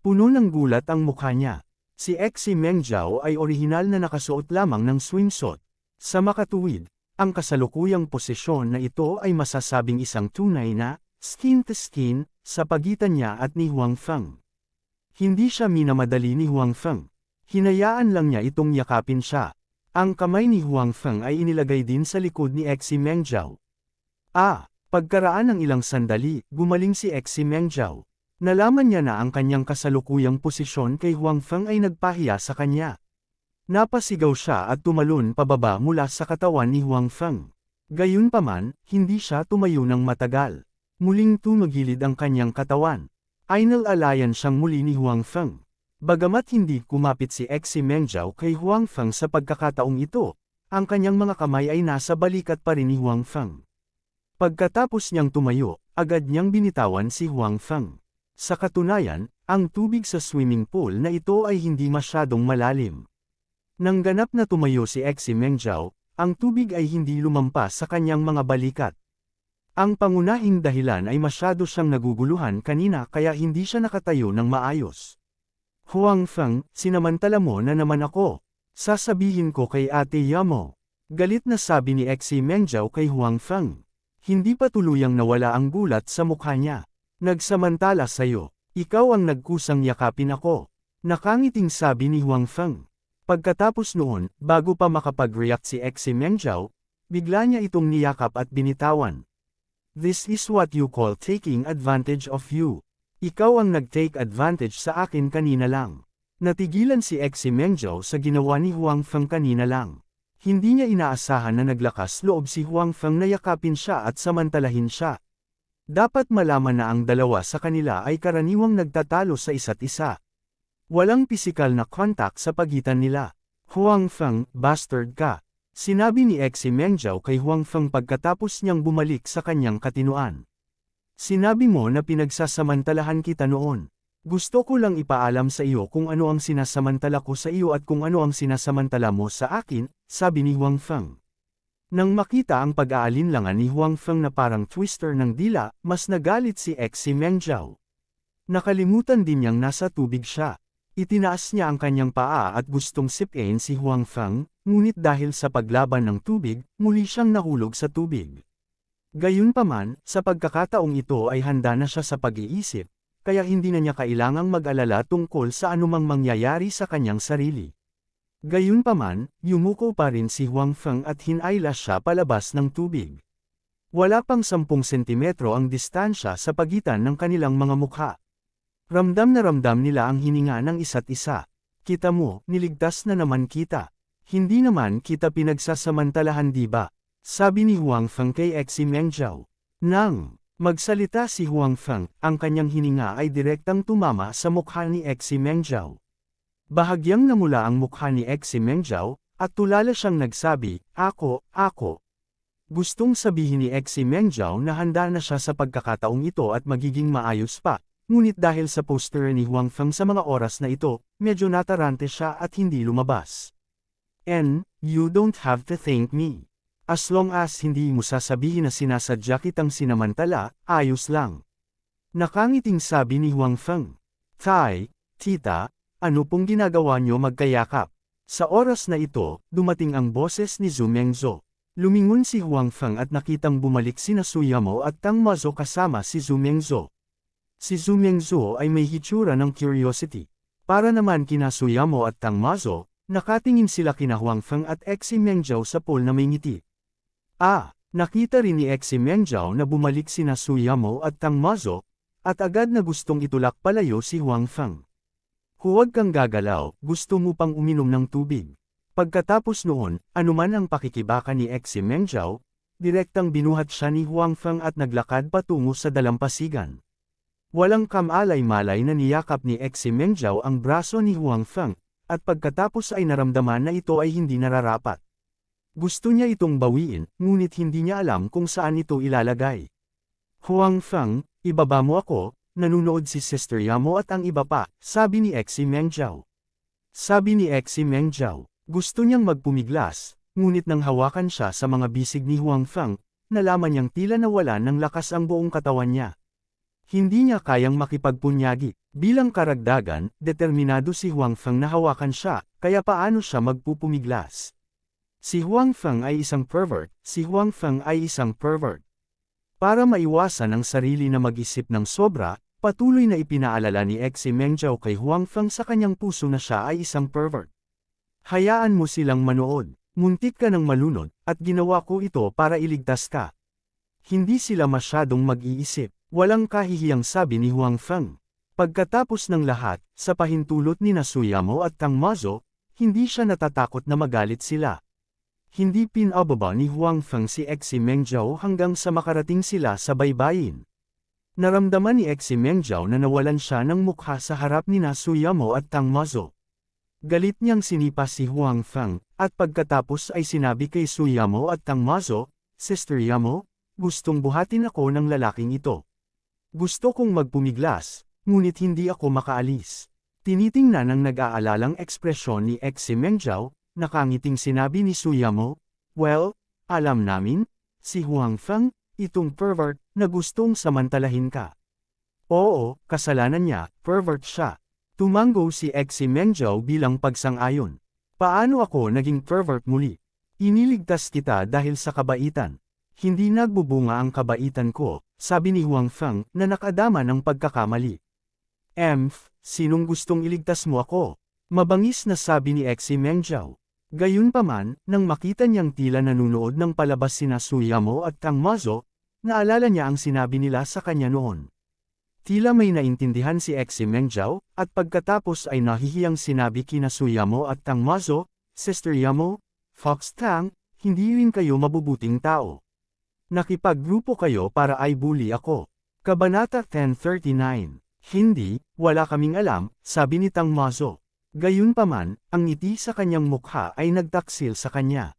S1: Puno ng gulat ang mukha niya. Si Xi Mengjao ay orihinal na nakasuot lamang ng swimsuit. Sa makatuwid, ang kasalukuyang posisyon na ito ay masasabing isang tunay na skin to skin sa pagitan niya at ni Huang Feng. Hindi siya minamadali ni Huang Feng. Hinayaan lang niya itong yakapin siya. Ang kamay ni Huang Feng ay inilagay din sa likod ni Xi Mengjao. Pagkaraan ng ilang sandali, gumaling si Xi Mengjao. Nalaman niya na ang kanyang kasalukuyang posisyon kay Huang Feng ay nagpahiya sa kanya. Napasigaw siya at tumalon pababa mula sa katawan ni Huang Feng. Gayunpaman, hindi siya tumayo ng matagal. Muling tumagilid ang kanyang katawan. Inalalayan siyang muli ni Huang Feng. Bagamat hindi kumapit si Xi Mengjao kay Huang Feng sa pagkakataong ito, ang kanyang mga kamay ay nasa balikat pa rin ni Huang Feng. Pagkatapos niyang tumayo, agad niyang binitawan si Huang Feng. Sa katunayan, ang tubig sa swimming pool na ito ay hindi masyadong malalim. Nang ganap na tumayo si Xi Mengjao, ang tubig ay hindi lumampas sa kanyang mga balikat. Ang pangunahing dahilan ay masyado siyang naguguluhan kanina kaya hindi siya nakatayo ng maayos. Huang Feng, sinamantala mo na naman ako. Sasabihin ko kay Ate Yamo. Galit na sabi ni Xi Mengjao kay Huang Feng. Hindi pa tuluyang nawala ang gulat sa mukha niya. Nagsamantala sa'yo, ikaw ang nagkusang yakapin ako. Nakangiting sabi ni Huang Feng. Pagkatapos noon, bago pa makapag-react si Xi Mengjao, bigla niya itong niyakap at binitawan. This is what you call taking advantage of you. Ikaw ang nag-take advantage sa akin kanina lang. Natigilan si Xi Mengjao sa ginawa ni Huang Feng kanina lang. Hindi niya inaasahan na naglakas loob si Huang Feng na yakapin siya at samantalahin siya. Dapat malaman na ang dalawa sa kanila ay karaniwang nagtatalo sa isa't isa. Walang pisikal na contact sa pagitan nila. Huang Feng, bastard ka. Sinabi ni Xi Mengjao kay Huang Feng pagkatapos niyang bumalik sa kanyang katinuan. Sinabi mo na pinagsasamantalahan kita noon. Gusto ko lang ipaalam sa iyo kung ano ang sinasamantala ko sa iyo at kung ano ang sinasamantala mo sa akin, sabi ni Huang Feng. Nang makita ang pag-aalinlangan ni Huang Feng na parang twister ng dila, mas nagalit si Xi Mengjao. Nakalimutan din niyang nasa tubig siya. Itinaas niya ang kanyang paa at gustong sipin si Huang Feng, ngunit dahil sa paglaban ng tubig, muli siyang nahulog sa tubig. Gayunpaman, sa pagkakataong ito ay handa na siya sa pag-iisip, kaya hindi na niya kailangang mag-alala tungkol sa anumang mangyayari sa kanyang sarili. Gayunpaman, yumuko pa rin si Huang Feng at hinayla siya palabas ng tubig. Wala pang 10 sentimetro ang distansya sa pagitan ng kanilang mga mukha. Ramdam na ramdam nila ang hininga ng isa't isa. Kita mo, niligtas na naman kita. Hindi naman kita pinagsasamantalahan di ba? Sabi ni Huang Feng kay Xi Mengjao. Nang magsalita si Huang Feng, ang kanyang hininga ay direktang tumama sa mukha ni Xi Mengjao. Bahagyang namula ang mukha ni Xi Mengjao, at tulala siyang nagsabi, Ako. Gustong sabihin ni Xi Mengjao na handa na siya sa pagkakataong ito at magiging maayos pa, ngunit dahil sa poster ni Huang Feng sa mga oras na ito, medyo natarante siya at hindi lumabas. And, you don't have to thank me. As long as hindi mo sasabihin na sinasadya kitang sinamantala, ayos lang. Nakangiting sabi ni Huang Feng. Tita, ano pong ginagawa niyo magkayakap? Sa oras na ito, dumating ang boses ni Zhu Mengzhou. Lumingon si Huang Feng at nakitang bumalik sina Su Yamo at Tang Mazo kasama si Zhu Mengzhou. Si Zhu Mengzhou ay may hitsura ng curiosity. Para naman kina Su Yamo at Tang Mazo, nakatingin sila kina Huang Feng at Xi Mengjao sa pool na may ngiti. Nakita rin ni Xi Mengjao na bumalik sina Su Yamo at Tang Mazo, at agad na gustong itulak palayo si Huang Feng. Huwag kang gagalaw, gusto mo pang uminom ng tubig. Pagkatapos noon, anuman ang pakikibaka ni Xi Mengzhou, direktang binuhat siya ni Huang Feng at naglakad patungo sa dalampasigan. Walang kamalay-malay na niyakap ni Xi Mengzhou ang braso ni Huang Feng, at pagkatapos ay naramdaman na ito ay hindi nararapat. Gusto niya itong bawiin, ngunit hindi niya alam kung saan ito ilalagay. Huang Feng, ibaba mo ako, nanunood si Sister Yamo at ang iba pa, sabi ni Xi Mengzhou. Sabi ni Xi Mengzhou, gusto niyang magpumiglas, ngunit nang hawakan siya sa mga bisig ni Huang Feng, nalaman niyang tila nawala ng lakas ang buong katawan niya. Hindi niya kayang makipagpunyagi. Bilang karagdagan, determinado si Huang Feng na hawakan siya, kaya paano siya magpupumiglas? Si Huang Feng ay isang pervert, Para maiwasan ang sarili na mag-isip ng sobra, patuloy na ipinaalala ni Xi Mengzhou kay Huang Feng sa kanyang puso na siya ay isang pervert. Hayaan mo silang manood, muntik ka ng malunod, at ginawa ko ito para iligtas ka. Hindi sila masyadong mag-iisip, walang kahihiyang sabi ni Huang Feng. Pagkatapos ng lahat, sa pahintulot ni Suyamo at Tang Mazo, hindi siya natatakot na magalit sila. Hindi pinababa ni Huang Feng si Xi Mengzhou hanggang sa makarating sila sa baybayin. Naramdaman ni Xi Mengzhou na nawalan siya ng mukha sa harap ni Suyamo at Tang Mazo. Galit niyang sinipa si Huang Feng, at pagkatapos ay sinabi kay Suyamo at Tang Mazo, Sister Yamo, gustong buhatin ako ng lalaking ito. Gusto kong magpumiglas, ngunit hindi ako makaalis. Tinitingnan ng nag-aalalang ekspresyon ni Xi Mengzhou, nakangiting sinabi ni Suyamo, well, alam namin, si Huang Feng, itong pervert, na gustong samantalahin ka. Oo, kasalanan niya, pervert siya. Tumango si Xi Mengzhou bilang pagsang-ayon. Paano ako naging pervert muli? Iniligtas kita dahil sa kabaitan. Hindi nagbubunga ang kabaitan ko, sabi ni Huang Feng na nakadama ng pagkakamali. Sinong gustong iligtas mo ako? Mabangis na sabi ni Xi Mengzhou. Gayunpaman, nang makita niyang tila nanunood ng palabas sina Suyamo at Tang Mazo, naalala niya ang sinabi nila sa kanya noon. Tila may naintindihan si Xi Mengzhou, at pagkatapos ay nahihiyang sinabi kina Suyamo at Tang Mazo, Sister Yamo, Fox Tang, hindi rin kayo mabubuting tao. Nakipaggrupo kayo para ay bully ako. Kabanata 1039. Hindi, wala kaming alam, sabi ni Tang Mazo. Gayunpaman, ang ngiti sa kanyang mukha ay nagtaksil sa kanya.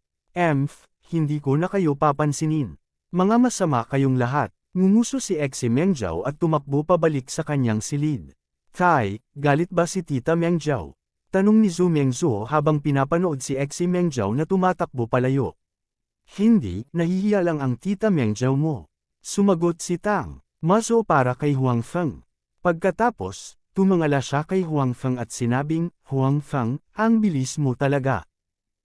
S1: Hindi ko na kayo papansinin. Mga masama kayong lahat, nguguso si Xi Mengzhou at tumakbo pabalik sa kanyang silid. Tai, galit ba si Tita Mengzhou? Tanong ni Zhu Mengzhou habang pinapanood si Xi Mengzhou na tumatakbo palayo. Hindi, nahihiya lang ang Tita Mengzhou mo. Sumagot si Tang Mazo para kay Huang Feng. Pagkatapos, tumangala siya kay Huang Feng at sinabing, Huang Feng, ang bilis mo talaga.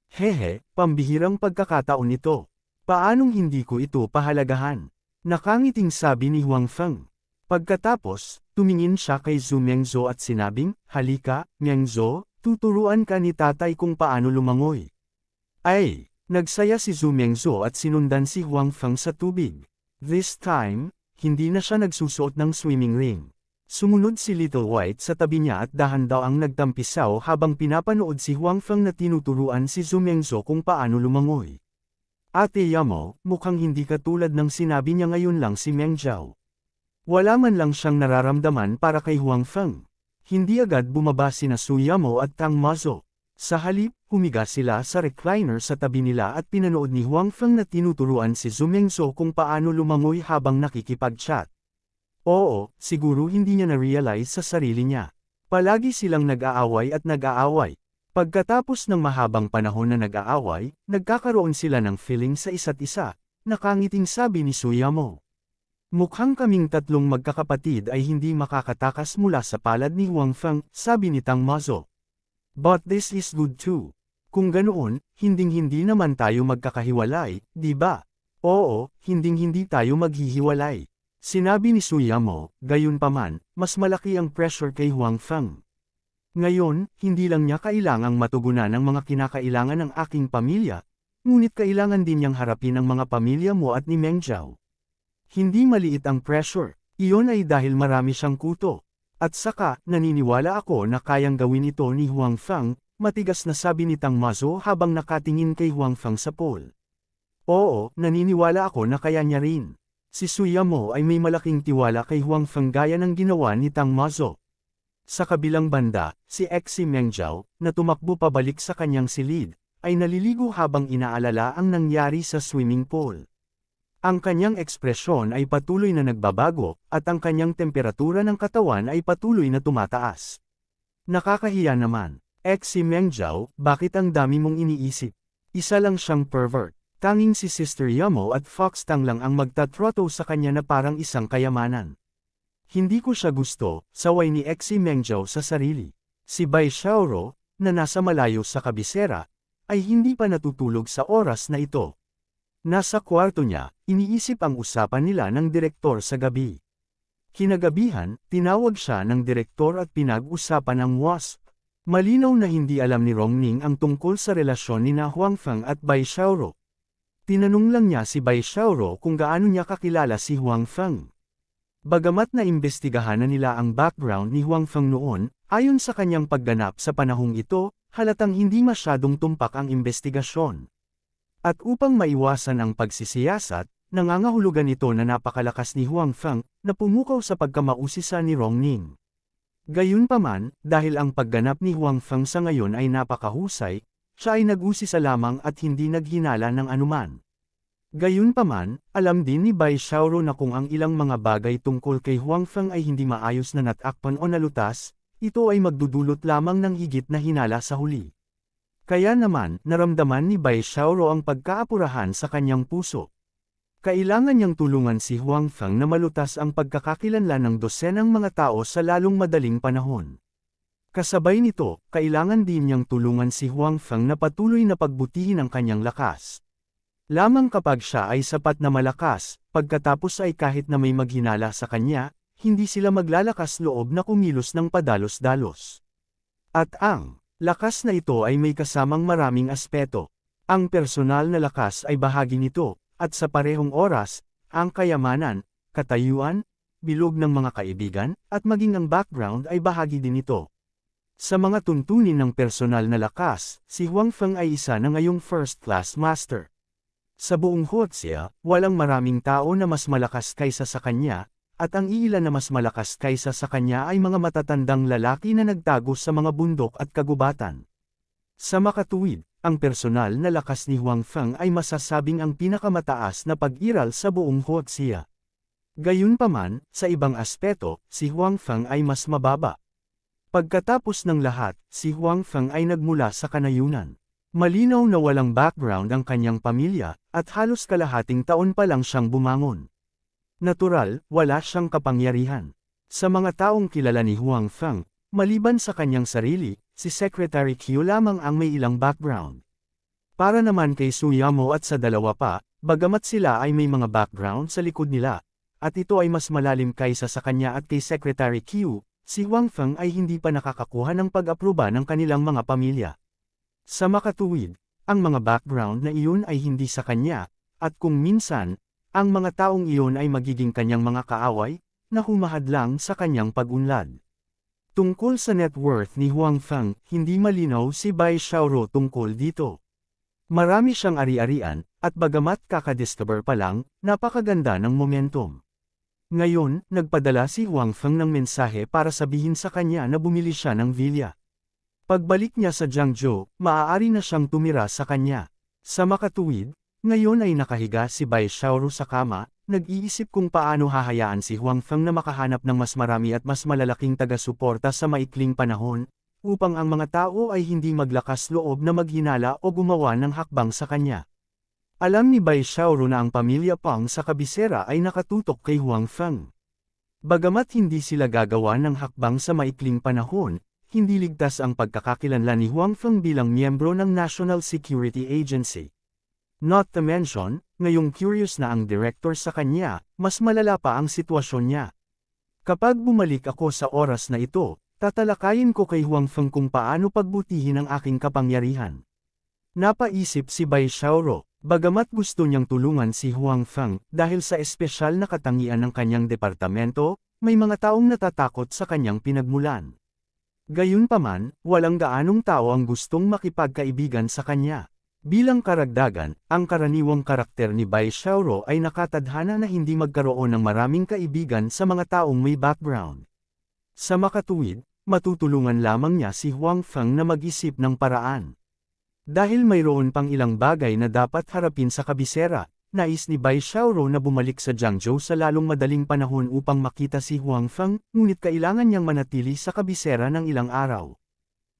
S1: Hehe, pambihirang pagkakataon ito. Paanong hindi ko ito pahalagahan? Nakangiting sabi ni Huang Feng. Pagkatapos, tumingin siya kay Zhu Mengzhou at sinabing, halika, Mengzhou, tuturuan ka ni tatay kung paano lumangoy. Ay, nagsaya si Zhu Mengzhou at sinundan si Huang Feng sa tubig. This time, hindi na siya nagsusuot ng swimming ring. Sumunod si Little White sa tabi niya at dahan daw ang nagtampisaw habang pinapanood si Huang Feng na tinuturuan si Zhu Mengzhou kung paano lumangoy. Ate Yamo, mukhang hindi katulad ng sinabi niya ngayon lang si Mengzhou. Wala man lang siyang nararamdaman para kay Huang Feng. Hindi agad bumaba sina Suyamo at Tang Mazo. Sa halip, humiga sila sa recliner sa tabi nila at pinanood ni Huang Feng na tinuturuan si Zhu Mengzhou kung paano lumangoy habang nakikipag-chat. Oo, siguro hindi niya na-realize sa sarili niya. Palagi silang nag-aaway at nag-aaway. Pagkatapos ng mahabang panahon na nag-aaway, nagkakaroon sila ng feeling sa isa't isa, nakangiting sabi ni Suyamo. Mukhang kaming tatlong magkakapatid ay hindi makakatakas mula sa palad ni Huang Feng, sabi ni Tang Mazo. But this is good too. Kung ganoon, hinding-hindi naman tayo magkakahiwalay, di ba? Oo, hinding-hindi tayo maghihiwalay. Sinabi ni Suyamo, gayunpaman, mas malaki ang pressure kay Huang Feng. Ngayon, hindi lang niya kailangang matugunan ang mga kinakailangan ng aking pamilya, ngunit kailangan din niyang harapin ang mga pamilya mo at ni Mengzhou. Hindi maliit ang pressure, iyon ay dahil marami siyang kuto. At saka, naniniwala ako na kayang gawin ito ni Huang Feng, matigas na sabi ni Tang Mazo habang nakatingin kay Huang Feng sa pool. Oo, naniniwala ako na kaya niya rin. Si Su Yamo ay may malaking tiwala kay Huang Feng gaya ng ginawa ni Tang Mazo. Sa kabilang banda, si Xi Mengjiao, na tumakbo pabalik sa kanyang silid, ay naliligo habang inaalala ang nangyari sa swimming pool. Ang kanyang ekspresyon ay patuloy na nagbabago, at ang kanyang temperatura ng katawan ay patuloy na tumataas. Nakakahiya naman. Xi Mengjiao, bakit ang dami mong iniisip? Isa lang siyang pervert. Tanging si Sister Yamo at Fox Tang lang ang magtatroto sa kanya na parang isang kayamanan. Hindi ko siya gusto, saway ni Xi Mengjiao sa sarili. Si Bai Xiaoro, na nasa malayo sa kabisera, ay hindi pa natutulog sa oras na ito. Nasa kwarto niya, iniisip ang usapan nila ng direktor sa gabi. Kinagabihan, tinawag siya ng direktor at pinag-usapan ang WASP. Malinaw na hindi alam ni Rongning ang tungkol sa relasyon ni na Huang Feng at Bai Xiaoro. Tinanong lang niya si Bai Xiaoro kung gaano niya kakilala si Huang Feng. Bagamat na imbestigahan na nila ang background ni Huang Feng noon, ayon sa kanyang pagganap sa panahong ito, halatang hindi masyadong tumpak ang imbestigasyon. At upang maiwasan ang pagsisiyasat, nangangahulugan ito na napakalakas ni Huang Feng, na pumukaw sa pagkamausisa ni Rongning. Gayunpaman, dahil ang pagganap ni Huang Feng sa ngayon ay napakahusay, siya ay nag-usisa lamang at hindi naghinala ng anuman. Gayunpaman, alam din ni Bai Xiaoro na kung ang ilang mga bagay tungkol kay Huang Feng ay hindi maayos na natakpan o nalutas, ito ay magdudulot lamang ng higit na hinala sa huli. Kaya naman, naramdaman ni Bai Xiaoro ang pagkaapurahan sa kanyang puso. Kailangan niyang tulungan si Huang Feng na malutas ang pagkakakilanlan ng dosenang mga tao sa lalong madaling panahon. Kasabay nito, kailangan din niyang tulungan si Huang Feng na patuloy na pagbutihin ang kanyang lakas. Lamang kapag siya ay sapat na malakas, pagkatapos ay kahit na may maghinala sa kanya, hindi sila maglalakas loob na kumilos ng padalos-dalos. At ang lakas na ito ay may kasamang maraming aspeto. Ang personal na lakas ay bahagi nito, at sa parehong oras, ang kayamanan, katayuan, bilog ng mga kaibigan, at maging ang background ay bahagi din ito. Sa mga tuntunin ng personal na lakas, si Huang Feng ay isa na ngayong first-class master. Sa buong Huoxia, walang maraming tao na mas malakas kaysa sa kanya, at ang iilan na mas malakas kaysa sa kanya ay mga matatandang lalaki na nagtago sa mga bundok at kagubatan. Sa makatuwid, ang personal na lakas ni Huang Feng ay masasabing ang pinakamataas na pag-iral sa buong Huoxia. Gayunpaman, sa ibang aspeto, si Huang Feng ay mas mababa. Pagkatapos ng lahat, si Huang Feng ay nagmula sa kanayunan. Malinaw na walang background ang kanyang pamilya, at halos kalahating taon pa lang siyang bumangon. Natural, wala siyang kapangyarihan. Sa mga taong kilala ni Huang Feng, maliban sa kanyang sarili, si Secretary Qiu lamang ang may ilang background. Para naman kay Su Yamo at sa dalawa pa, bagamat sila ay may mga background sa likod nila, at ito ay mas malalim kaysa sa kanya at kay Secretary Qiu, si Huang Feng ay hindi pa nakakakuha ng pag-aproba ng kanilang mga pamilya. Sa makatuwid, ang mga background na iyon ay hindi sa kanya, at kung minsan, ang mga taong iyon ay magiging kanyang mga kaaway, na humahadlang sa kanyang pag-unlad. Tungkol sa net worth ni Huang Feng, hindi malinaw si Bai Xiaoro tungkol dito. Marami siyang ari-arian, at bagamat kakadiscover pa lang, napakaganda ng momentum. Ngayon, nagpadala si Huang Feng ng mensahe para sabihin sa kanya na bumili siya ng villa. Pagbalik niya sa Jiangzhou, maaari na siyang tumira sa kanya. Sa makatuwid, ngayon ay nakahiga si Bai Xiaoro sa kama, nag-iisip kung paano hahayaan si Huang Feng na makahanap ng mas marami at mas malalaking taga-suporta sa maikling panahon, upang ang mga tao ay hindi maglakas loob na maghinala o gumawa ng hakbang sa kanya. Alam ni Bai Xiaoro na ang pamilya Pang sa kabisera ay nakatutok kay Huang Feng. Bagamat hindi sila gagawa ng hakbang sa maikling panahon, hindi ligtas ang pagkakakilanlan ni Huang Feng bilang miyembro ng National Security Agency. Not to mention, ngayong curious na ang director sa kanya, mas malala pa ang sitwasyon niya. Kapag bumalik ako sa oras na ito, tatalakayin ko kay Huang Feng kung paano pagbutihin ang aking kapangyarihan. Napaisip si Bai Xiaoro, bagamat gusto niyang tulungan si Huang Feng dahil sa espesyal na katangian ng kanyang departamento, may mga taong natatakot sa kanyang pinagmulan. Gayunpaman, walang gaanong tao ang gustong makipagkaibigan sa kanya. Bilang karagdagan, ang karaniwang karakter ni Bai Xiaoro ay nakatadhana na hindi magkaroon ng maraming kaibigan sa mga taong may background. Sa makatuwid, matutulungan lamang niya si Huang Feng na mag-isip ng paraan. Dahil mayroon pang ilang bagay na dapat harapin sa kabisera, nais ni Bai Xiaoro na bumalik sa Jiangzhou sa lalong madaling panahon upang makita si Huang Feng, ngunit kailangan niyang manatili sa kabisera ng ilang araw.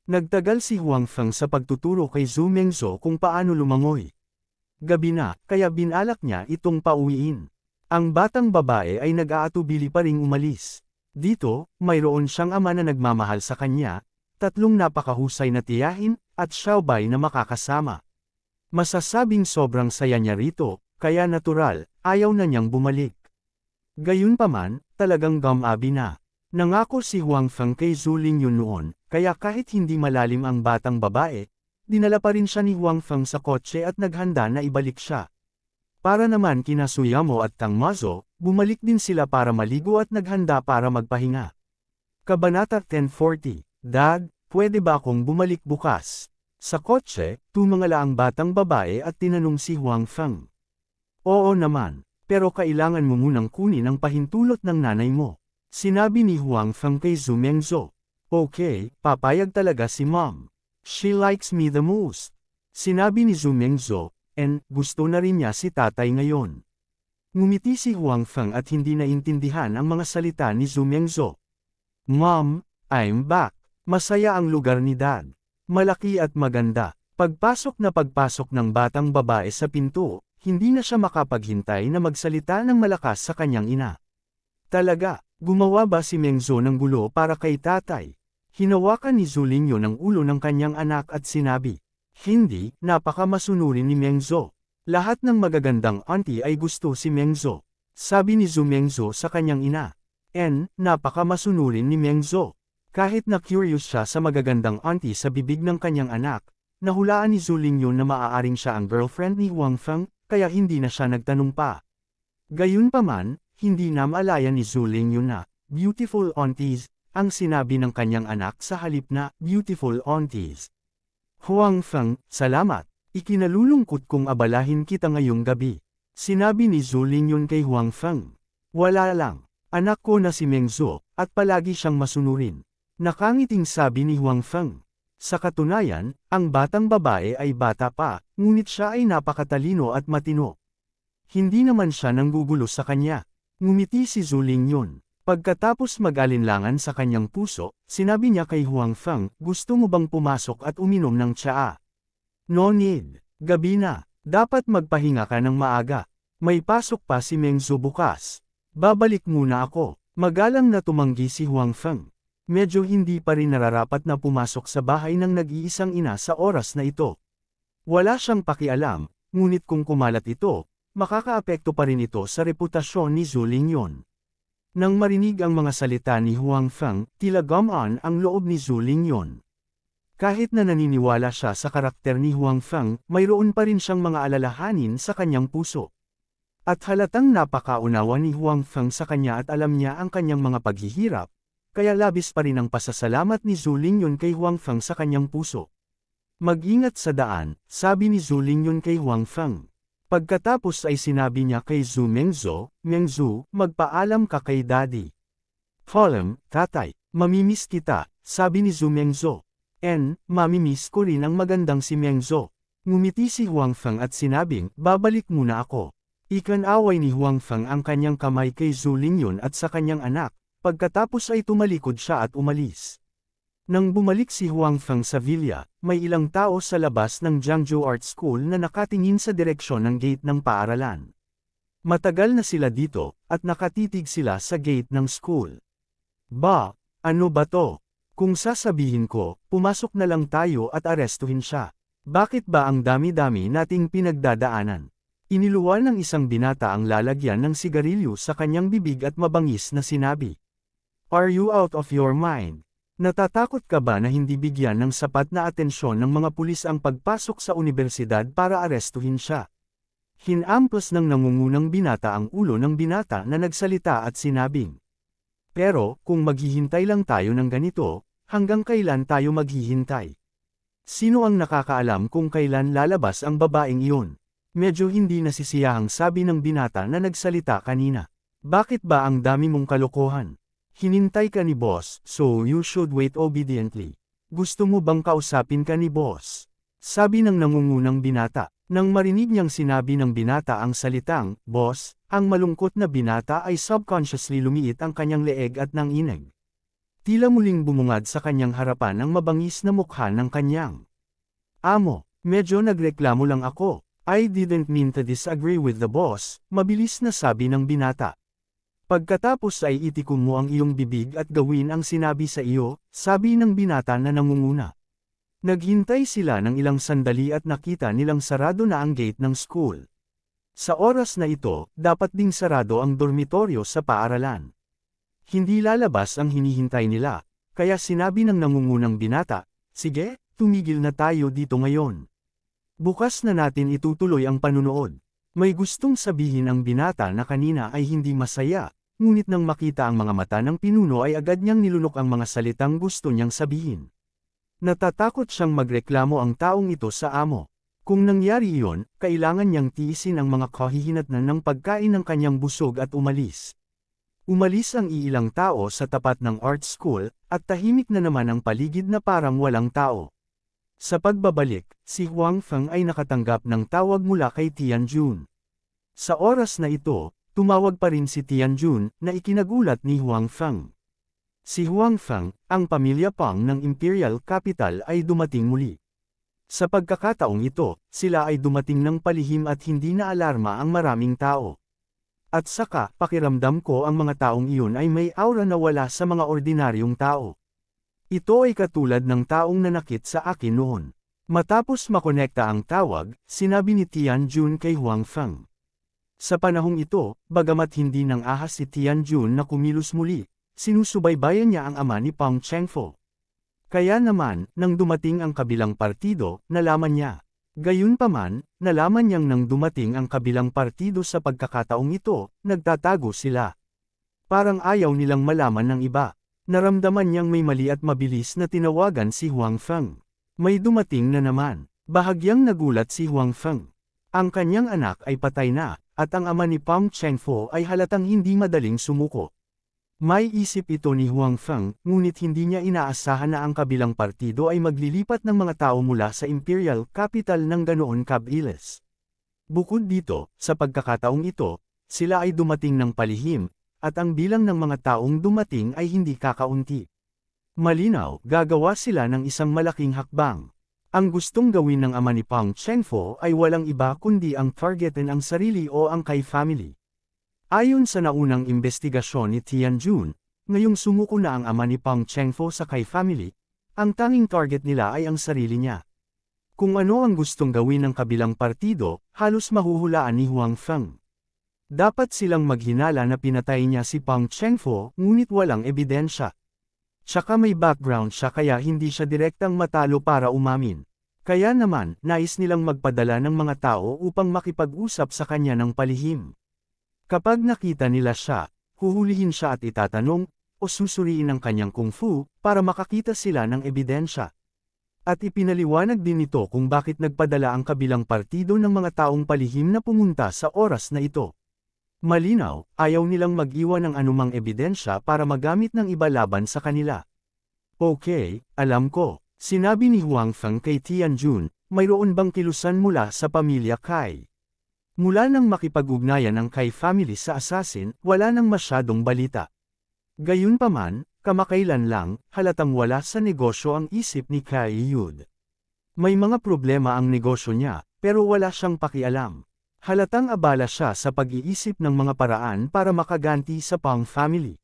S1: Nagtagal si Huang Feng sa pagtuturo kay Zhu Mengzhou kung paano lumangoy. Gabi na, kaya binalak niya itong pauwiin. Ang batang babae ay nag-aatubili pa ring umalis. Dito, mayroon siyang ama na nagmamahal sa kanya, 3 napakahusay na tiyahin, at Xiaobei na makakasama. Masasabing sobrang saya niya rito, kaya natural, ayaw na niyang bumalik. Gayunpaman, talagang gamabi na. Nangako si Huang Feng kay Zhu Lingyun noon, kaya kahit hindi malalim ang batang babae, dinala pa rin siya ni Huang Feng sa kotse at naghanda na ibalik siya. Para naman kina Suyamo at Tang Mazo, bumalik din sila para maligo at naghanda para magpahinga. Kabanata 1040, Dad, pwede ba akong bumalik bukas? Sa kotse, tumangala ang batang babae at tinanong si Huang Feng. Oo naman, pero kailangan mo munang kunin ang pahintulot ng nanay mo. Sinabi ni Huang Feng kay Zhu Mengzhou. Okay, papayag talaga si Mom. She likes me the most. Sinabi ni Zhu Mengzhou, and gusto na rin niya si tatay ngayon. Ngumiti si Huang Feng at hindi naintindihan ang mga salita ni Zhu Mengzhou. Mom, I'm back. Masaya ang lugar ni Dad. Malaki at maganda. Pagpasok ng batang babae sa pinto, hindi na siya makapaghintay na magsalita ng malakas sa kanyang ina. Talaga, gumawa ba si Mengzhou ng gulo para kay tatay? Hinawakan ni Zhu Lingyun ang ulo ng kanyang anak at sinabi, hindi, napakamasunurin ni Mengzhou. Lahat ng magagandang auntie ay gusto si Mengzhou. Sabi ni Zhu Mengzhou sa kanyang ina. Napakamasunurin ni Mengzhou. Kahit na curious siya sa magagandang auntie sa bibig ng kanyang anak, nahulaan ni Zhu Lingyun na maaaring siya ang girlfriend ni Huang Feng, kaya hindi na siya nagtanong pa. Gayunpaman, hindi na maalaya ni Zhu Lingyun na, beautiful aunties, ang sinabi ng kanyang anak sa halip na, beautiful aunties. Huang Feng, salamat, ikinalulungkot kong abalahin kita ngayong gabi. Sinabi ni Zhu Lingyun kay Huang Feng. Wala lang, anak ko na si Mengzhou, at palagi siyang masunurin. Nakangiting sabi ni Huang Feng. Sa katunayan, ang batang babae ay bata pa, ngunit siya ay napakatalino at matino. Hindi naman siya nanggugulo sa kanya. Ngumiti si Zhu Lingyun. Pagkatapos mag-alinlangan sa kanyang puso, sinabi niya kay Huang Feng, gusto mo bang pumasok at uminom ng tsaa? No need. Gabi na. Dapat magpahinga ka ng maaga. May pasok pa si Mengzhou bukas. Babalik muna ako. Magalang na tumanggi si Huang Feng. Medyo hindi pa rin nararapat na pumasok sa bahay ng nag-iisang ina sa oras na ito. Wala siyang pakialam, ngunit kung kumalat ito, makakaapekto pa rin ito sa reputasyon ni Zhu Lingyun. Nang marinig ang mga salita ni Huang Feng, tila gumaan ang loob ni Zhu Lingyun. Kahit na naniniwala siya sa karakter ni Huang Feng, mayroon pa rin siyang mga alalahanin sa kanyang puso. At halatang napakaunawa ni Huang Feng sa kanya at alam niya ang kanyang mga paghihirap, kaya labis pa rin ang pasasalamat ni Zhu Lingyun kay Huang Feng sa kanyang puso. Mag-ingat sa daan, sabi ni Zhu Lingyun kay Huang Feng. Pagkatapos ay sinabi niya kay Zhu Mengzhou, Mengzhou, magpaalam ka kay Daddy. Paalam, tatay, mamimiss kita, sabi ni Zhu Mengzhou. Mamimiss ko rin ang magandang si Mengzhou. Ngumiti si Huang Feng at sinabing, babalik muna ako. Ikanaway ni Huang Feng ang kanyang kamay kay Zhu Lingyun at sa kanyang anak. Pagkatapos ay tumalikod siya at umalis. Nang bumalik si Huang Feng sa villa, may ilang tao sa labas ng Jiangzhou Art School na nakatingin sa direksyon ng gate ng paaralan. Matagal na sila dito, at nakatitig sila sa gate ng school. Ba, ano ba to? Kung sasabihin ko, pumasok na lang tayo at arestuhin siya. Bakit ba ang dami-dami nating pinagdadaanan? Iniluwal ng isang binata ang lalagyan ng sigarilyo sa kanyang bibig at mabangis na sinabi. Are you out of your mind? Natatakot ka ba na hindi bigyan ng sapat na atensyon ng mga pulis ang pagpasok sa unibersidad para arestuhin siya? Hinampos ng nangungunang binata ang ulo ng binata na nagsalita at sinabing. Pero, kung maghihintay lang tayo ng ganito, Hanggang kailan tayo maghihintay? Sino ang nakakaalam kung kailan lalabas ang babaeng iyon? Medyo hindi nasisiyahang sabi ng binata na nagsalita kanina. Bakit ba ang dami mong kalokohan? Hinintay ka ni boss, so you should wait obediently. Gusto mo bang kausapin ka ni boss? Sabi ng nangungunang binata. Nang marinig niyang sinabi ng binata ang salitang, boss, ang malungkot na binata ay subconsciously lumiit ang kanyang leeg at nanginig. Tila muling bumungad sa kanyang harapan ang mabangis na mukha ng kanyang amo. Medyo nagreklamo lang ako. I didn't mean to disagree with the boss, mabilis na sabi ng binata. Pagkatapos ay itikom mo ang iyong bibig at gawin ang sinabi sa iyo, sabi ng binata na nangunguna. Naghintay sila ng ilang sandali at nakita nilang sarado na ang gate ng school. Sa oras na ito, dapat ding sarado ang dormitoryo sa paaralan. Hindi lalabas ang hinihintay nila, kaya sinabi ng nangungunang binata, sige, tumigil na tayo dito ngayon. Bukas na natin itutuloy ang panunood. May gustong sabihin ang binata na kanina ay hindi masaya, ngunit nang makita ang mga mata ng pinuno ay agad niyang nilunok ang mga salitang gusto niyang sabihin. Natatakot siyang magreklamo ang taong ito sa amo. Kung nangyari iyon, kailangan niyang tiisin ang mga kahihinatnan ng pagkain ng kanyang busog at umalis. Umalis ang iilang tao sa tapat ng art school, at tahimik na naman ang paligid na parang walang tao. Sa pagbabalik, si Huang Feng ay nakatanggap ng tawag mula kay Tianjun. Sa oras na ito, tumawag pa rin si Tianjun, na ikinagulat ni Huang Feng. Si Huang Feng, ang pamilya Pang ng Imperial Capital ay dumating muli. Sa pagkakataong ito, sila ay dumating ng palihim at hindi na alarma ang maraming tao. At saka, pakiramdam ko ang mga taong iyon ay may aura na wala sa mga ordinaryong tao. Ito ay katulad ng taong nanakit sa akin noon. Matapos makonekta ang tawag, sinabi ni Tianjun kay Huang Feng. Sa panahong ito, bagamat hindi nang ahas si Tianjun na kumilos muli, sinusubaybayan niya ang ama ni Pang Chengfo. Kaya naman, nang dumating ang kabilang partido, nalaman niya. Gayunpaman, nalaman niyang nang dumating ang kabilang partido sa pagkakataong ito, nagtatago sila. Parang ayaw nilang malaman ng iba. Naramdaman niyang may mali at mabilis na tinawagan si Huang Feng. May dumating na naman. Bahagyang nagulat si Huang Feng. Ang kanyang anak ay patay na, at ang ama ni Pang Chengfo ay halatang hindi madaling sumuko. May isip ito ni Huang Feng, ngunit hindi niya inaasahan na ang kabilang partido ay maglilipat ng mga tao mula sa Imperial Capital ng ganoon kabilis. Bukod dito, sa pagkakataong ito, sila ay dumating ng palihim, at ang bilang ng mga taong dumating ay hindi kakaunti. Malinaw, gagawa sila ng isang malaking hakbang. Ang gustong gawin ng ama ni Pang Chengfo ay walang iba kundi ang targetin ang sarili o ang Kai family. Ayon sa naunang investigasyon ni Tianjun, ngayong sumuko na ang ama ni Pang Chengfo sa Kai family, ang tanging target nila ay ang sarili niya. Kung ano ang gustong gawin ng kabilang partido, halos mahuhulaan ni Huang Feng. Dapat silang maghinala na pinatay niya si Pang Chengfo, ngunit walang ebidensya. Tsaka may background siya kaya hindi siya direktang matalo para umamin. Kaya naman, nais nilang magpadala ng mga tao upang makipag-usap sa kanya ng palihim. Kapag nakita nila siya, huhulihin siya at itatanong, o susuriin ang kanyang kung fu, para makakita sila ng ebidensya. At ipinaliwanag din ito kung bakit nagpadala ang kabilang partido ng mga taong palihim na pumunta sa oras na ito. Malinaw, ayaw nilang mag-iwan ng anumang ebidensya para magamit ng iba laban sa kanila. Okay, alam ko, sinabi ni Huang Feng kay Tianjun, mayroon bang kilusan mula sa pamilya Kai? Mula nang makipag-ugnayan ang Kai family sa assassin, wala nang masyadong balita. Gayunpaman, kamakailan lang, halatang wala sa negosyo ang isip ni Kai Yud. May mga problema ang negosyo niya, pero wala siyang pakialam. Halatang abala siya sa pag-iisip ng mga paraan para makaganti sa Pang family.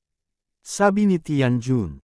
S1: Sabi ni Tianjun,